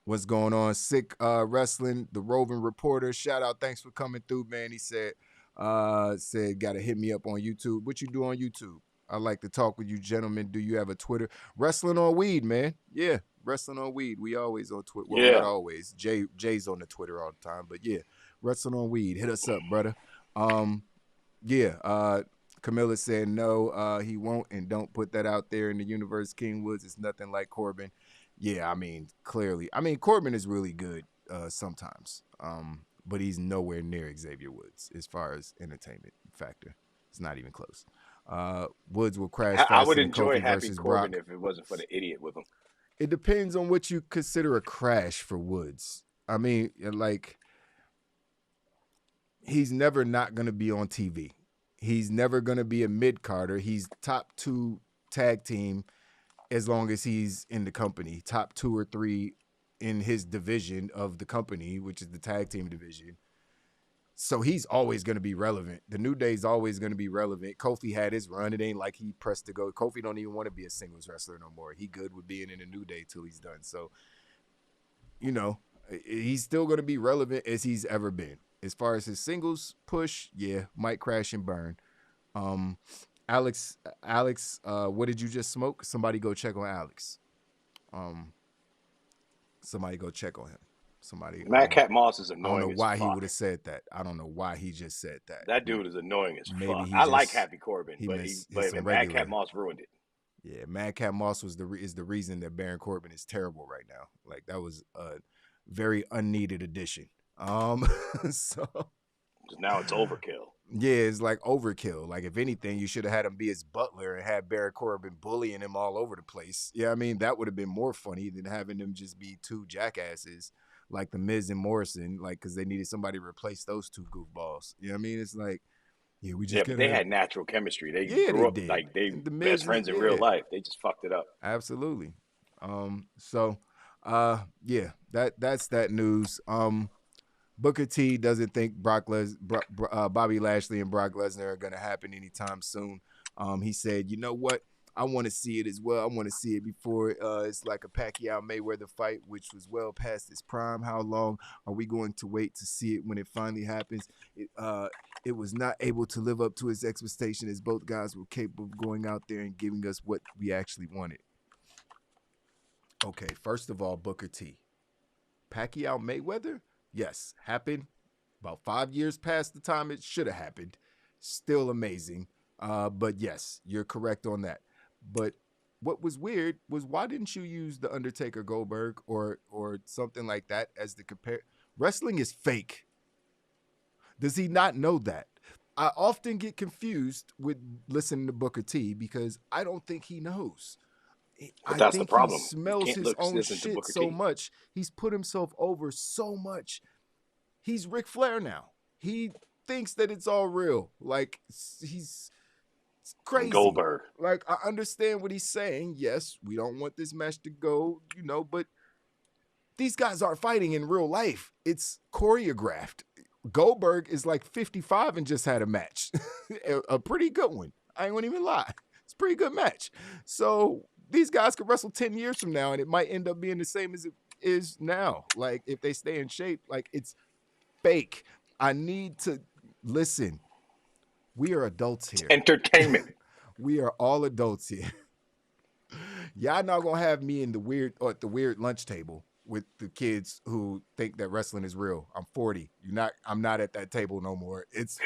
What's going on? Sick Wrestling, the roving reporter. Shout out, thanks for coming through, man. He said, gotta hit me up on YouTube. What you do on YouTube? I like to talk with you gentlemen. Do you have a Twitter? Wrestling on Weed, man. Yeah, Wrestling on Weed. We always on Twitter. Well, not always. Jay's on the Twitter all the time. But yeah, Wrestling on Weed. Hit us up, brother. Camilla said no, he won't, and don't put that out there in the universe. King Woods is nothing like Corbin. Yeah, I mean, clearly. I mean, Corbin is really good sometimes. But he's nowhere near Xavier Woods as far as entertainment factor. It's not even close. Woods will crash faster. I would than enjoy Kofi Happy versus Corbin Brock. if it wasn't for the idiot with him. It depends on what you consider a crash for Woods. I mean, like, he's never not going to be on TV. He's never going to be a mid-carder. He's top 2 tag team as long as he's in the company. Top 2 or 3 in his division of the company, which is the tag team division. So he's always going to be relevant. The New Day's always going to be relevant. Kofi had his run. It ain't like he pressed to go. Kofi don't even want to be a singles wrestler no more. He good with being in the New Day till he's done. So, he's still going to be relevant as he's ever been. As far as his singles push, yeah, might crash and burn. Alex, what did you just smoke? Somebody go check on Alex. Somebody go check on him. Madcap Moss is annoying. I don't know why he would have said that. I don't know why he just said that. That dude is annoying as fuck. He I like Happy Corbin, but Madcap Moss ruined it. Yeah, Madcap Moss is the reason that Baron Corbin is terrible right now. Like that was very unneeded addition. So Now it's overkill. yeah, it's like overkill. Like if anything, you should have had him be his butler and had Baron Corbin bullying him all over the place. Yeah, I mean that would have been more funny than having them just be two jackasses like the Miz and Morrison, like because they needed somebody to replace those two goofballs. You know what I mean? It's like, yeah, we just Yeah, but they had natural chemistry. They grew up did. like they The best Miz, friends in real life. They just fucked it up. Absolutely. So, yeah, that's that news. Booker T doesn't think Bobby Lashley and Brock Lesnar are going to happen anytime soon. He said, you know what? I want to see it as well. I want to see it before it's like a Pacquiao Mayweather fight, which was well past its prime. How long are we going to wait to see it when it finally happens? It was not able to live up to its expectation as both guys were capable of going out there and giving us what we actually wanted. Okay, first of all, Booker T. Pacquiao Mayweather? Yes, happened about 5 years past the time it should have happened. Still amazing. But yes, you're correct on that. But what was weird was why didn't you use the Undertaker Goldberg or something like that as the compare? Wrestling is fake. Does he not know that? I often get confused with listening to Booker T because I don't think he knows. But that's the problem. He smells his own shit so much. He's put himself over so much. He's Ric Flair now. He thinks that it's all real. Like it's crazy. Goldberg. Like I understand what he's saying. Yes, we don't want this match to go, but these guys aren't fighting in real life. It's choreographed. Goldberg is like 55 and just had a match. A pretty good one. I ain't gonna even lie. It's a pretty good match. So these guys could wrestle 10 years from now and it might end up being the same as it is now. Like if they stay in shape, like it's fake. I need to listen. We are adults here. Entertainment. We are all adults here. Y'all not gonna have me in at the weird lunch table with the kids who think that wrestling is real. I'm 40. I'm not at that table no more. It's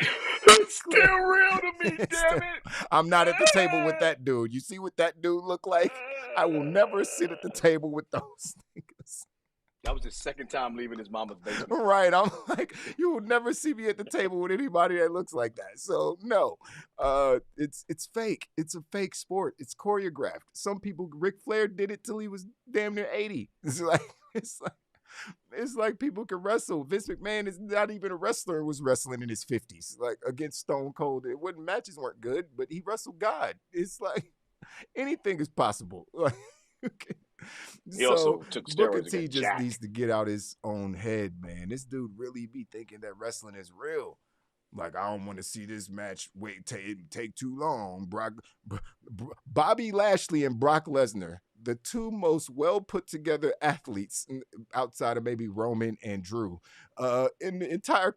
still real to me, damn it. I'm not at the table with that dude. You see what that dude look like? I will never sit at the table with those niggas. That was his second time leaving his mama's basement. Right. I'm like, you will never see me at the table with anybody that looks like that. So no, it's fake. It's a fake sport. It's choreographed. Some people, Ric Flair did it till he was damn near 80. It's like people can wrestle. Vince McMahon is not even a wrestler and was wrestling in his 50s, like against Stone Cold. Matches weren't good, but he wrestled God. It's like anything is possible. Like, okay. He also took steroids. Booker T just needs to get out his own head, man. This dude really be thinking that wrestling is real. Like, I don't want to see this match take too long. Bobby Lashley and Brock Lesnar, the two most well put together athletes outside of maybe Roman and Drew, in the entire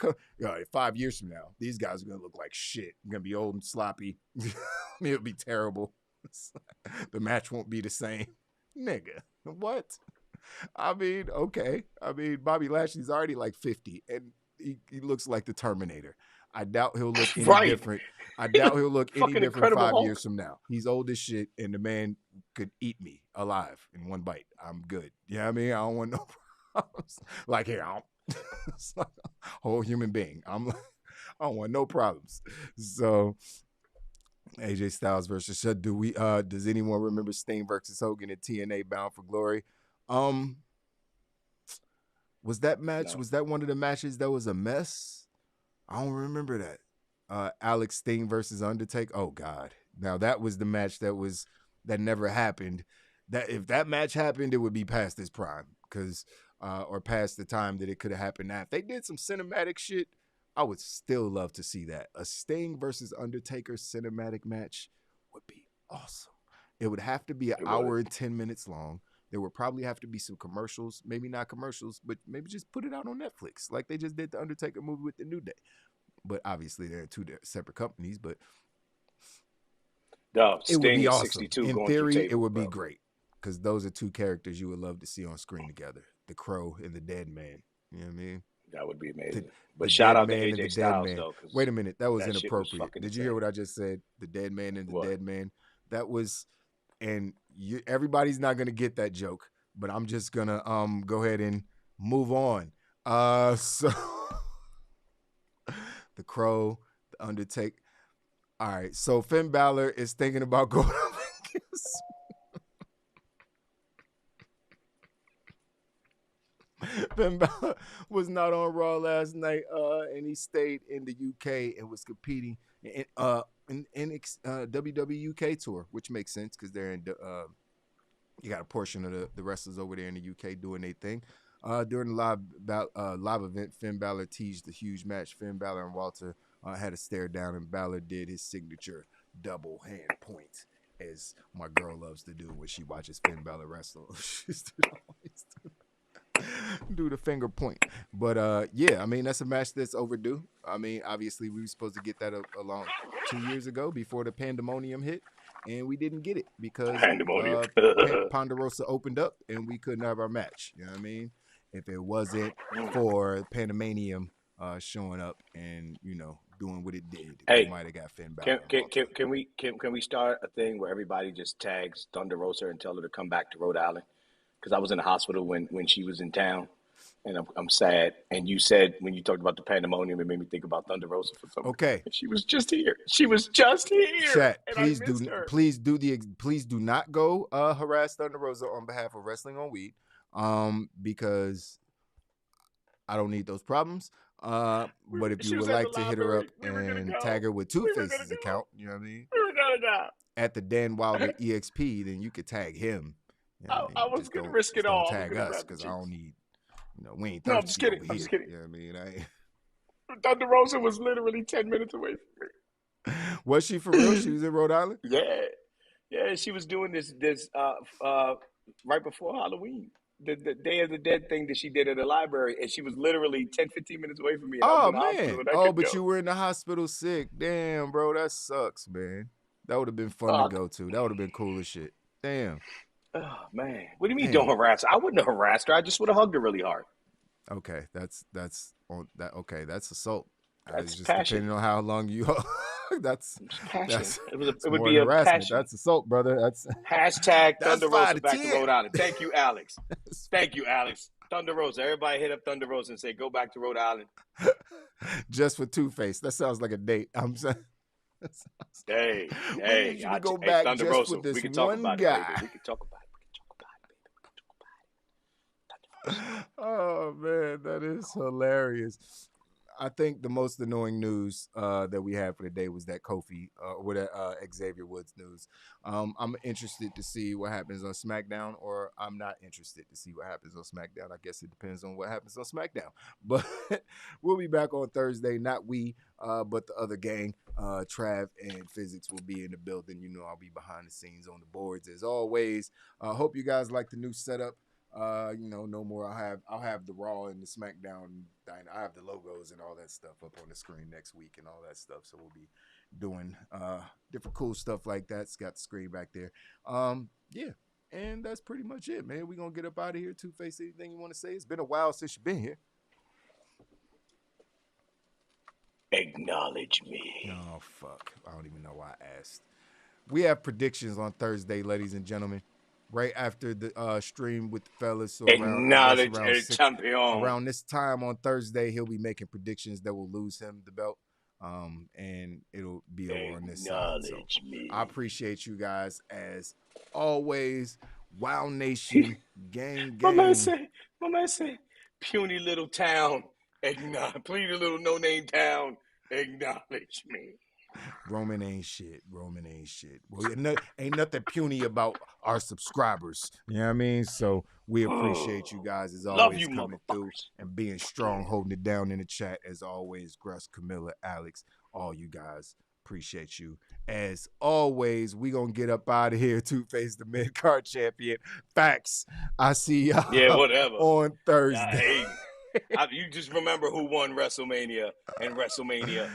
5 years from now, these guys are gonna look like shit. They're gonna be old and sloppy. It'll be terrible. The match won't be the same. Nigga, what? I mean, okay. I mean, Bobby Lashley's already like 50, and he looks like the Terminator. I doubt he'll look any different. I doubt he'll look any different 5 years from now. He's old as shit, and the man could eat me alive in one bite. I'm good. You know what I mean? I don't want no problems. Like, here, it's like a whole human being. I don't want no problems. So, AJ Styles versus Shud. Does anyone remember Sting versus Hogan at TNA Bound for Glory? Was that match? No. Was that one of the matches that was a mess? I don't remember that. Alex Sting versus Undertaker. Oh God! Now that was the match that never happened. That if that match happened, it would be past its prime or past the time that it could have happened. Now, if they did some cinematic shit, I would still love to see that. A Sting versus Undertaker cinematic match would be awesome. It would have to be an hour and 10 minutes long. There would probably have to be some commercials, maybe not commercials, but maybe just put it out on Netflix like they just did the Undertaker movie with the New Day. But obviously they're two separate companies, but no, it would be awesome. 62 in theory, it would be great because those are two characters you would love to see on screen together, the Crow and the Dead Man. You know what I mean? That would be amazing. But shout out to AJ Styles, though. Wait a minute. That was inappropriate. Did you hear what I just said? The Dead Man and the Dead Man. That was, and everybody's not going to get that joke, but I'm just going to go ahead and move on. So the Crow, the Undertaker. All right, so Finn Balor is thinking about going up against. Finn Balor was not on Raw last night, and he stayed in the UK and was competing in WWE UK tour, which makes sense because they're in. You got a portion of the wrestlers over there in the UK doing their thing. During the live event, Finn Balor teased the huge match. Finn Balor and Walter had a stare down, and Balor did his signature double hand point, as my girl loves to do when she watches Finn Balor wrestle. She's always do the finger point. But yeah, I mean, that's a match that's overdue. I mean, obviously we were supposed to get that along 2 years ago before the pandemonium hit, and we didn't get it because Ponderosa opened up and we couldn't have our match. You know what I mean? If it wasn't for Pandemonium showing up and, you know, doing what it did, we might have got Finn Balor. Can we start a thing where everybody just tags Thunder Rosa and tell her to come back to Rhode Island? Because I was in the hospital when she was in town, and I'm sad. And you said when you talked about the pandemonium, it made me think about Thunder Rosa for some reason. Okay, and she was just here. She was just here. Chat, please do not go harass Thunder Rosa on behalf of Wrestling on Weed, because I don't need those problems. But if you would like to hit her up and tag her with Two Faces account, you know what I mean? We were gonna go. At the Dan Wilder EXP, then you could tag him. You know I was gonna risk it all. Tag us because I don't need. You know, we ain't. No, I'm just kidding. I'm just kidding. You know what I mean? Thunder Rosa was literally 10 minutes away from me. Was she for real? She was in Rhode Island? Yeah. She was doing this right before Halloween. The Day of the Dead thing that she did at the library, and she was literally 10-15 minutes away from me. Oh man! Oh, but you were in the hospital sick. Damn, bro, that sucks, man. That would have been fun to go to. That would have been cool as shit. Damn. Oh man, what do you mean don't harass her? I wouldn't have harassed her. I just would have hugged her really hard. Okay, that's on that. Okay, that's assault. That's just passion. Depending on how long you that's passion. It would more be a harassment. passion. That's assault, brother. That's hashtag that's Thunder Rosa 5 to back 10. to Rhode Island. Thank you, Alex. Thank you, Alex. Thunder Rosa. Everybody hit up Thunder Rosa and say go back to Rhode Island. Just for Two Face. That sounds like a date. I'm saying. Hey, you go back Thunder just Rosa. with this We can talk one about guy. it, baby. We can talk about it. Oh man, that is hilarious. I think the most annoying news that we had for the day was that Kofi with Xavier Woods news. I'm interested to see what happens on SmackDown, or I'm not interested to see what happens on SmackDown. I guess it depends on what happens on SmackDown. But we'll be back on Thursday. Not we, but the other gang. Trav and Physics will be in the building. You know, I'll be behind the scenes on the boards as always. Hope you guys like the new setup. You know, no more. I'll have the Raw and the SmackDown. I have the logos and all that stuff up on the screen next week and all that stuff. So we'll be doing different cool stuff like that. It's got the screen back there. Yeah, and that's pretty much it, man. We're gonna get up out of here. Two Face, anything you want to say? It's been a while since you've been here. Acknowledge me. Oh fuck! I don't even know why I asked. We have predictions on Thursday, ladies and gentlemen. Right after the stream with the fellas. So Acknowledge el champion. Around this time on Thursday, he'll be making predictions that will lose him the belt. And it'll be over on this side. So I appreciate you guys as always. Wow Nation, gang. My man say, puny little town. Puny little no-name town. Acknowledge me. Roman ain't shit. Well, ain't nothing puny about our subscribers. You know what I mean? So we appreciate you guys as always coming through and being strong, holding it down in the chat as always. Gruss, Camilla, Alex, all you guys. Appreciate you. As always, we gonna get up out of here to face the mid-card champion. Facts. I see y'all on Thursday. You just remember who won WrestleMania and WrestleMania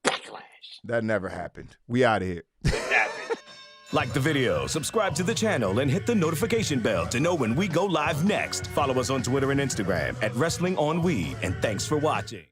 Backlash. That never happened. We out of here. It happened. Like the video, subscribe to the channel, and hit the notification bell to know when we go live next. Follow us on Twitter and Instagram at Wrestling on Weed, and thanks for watching.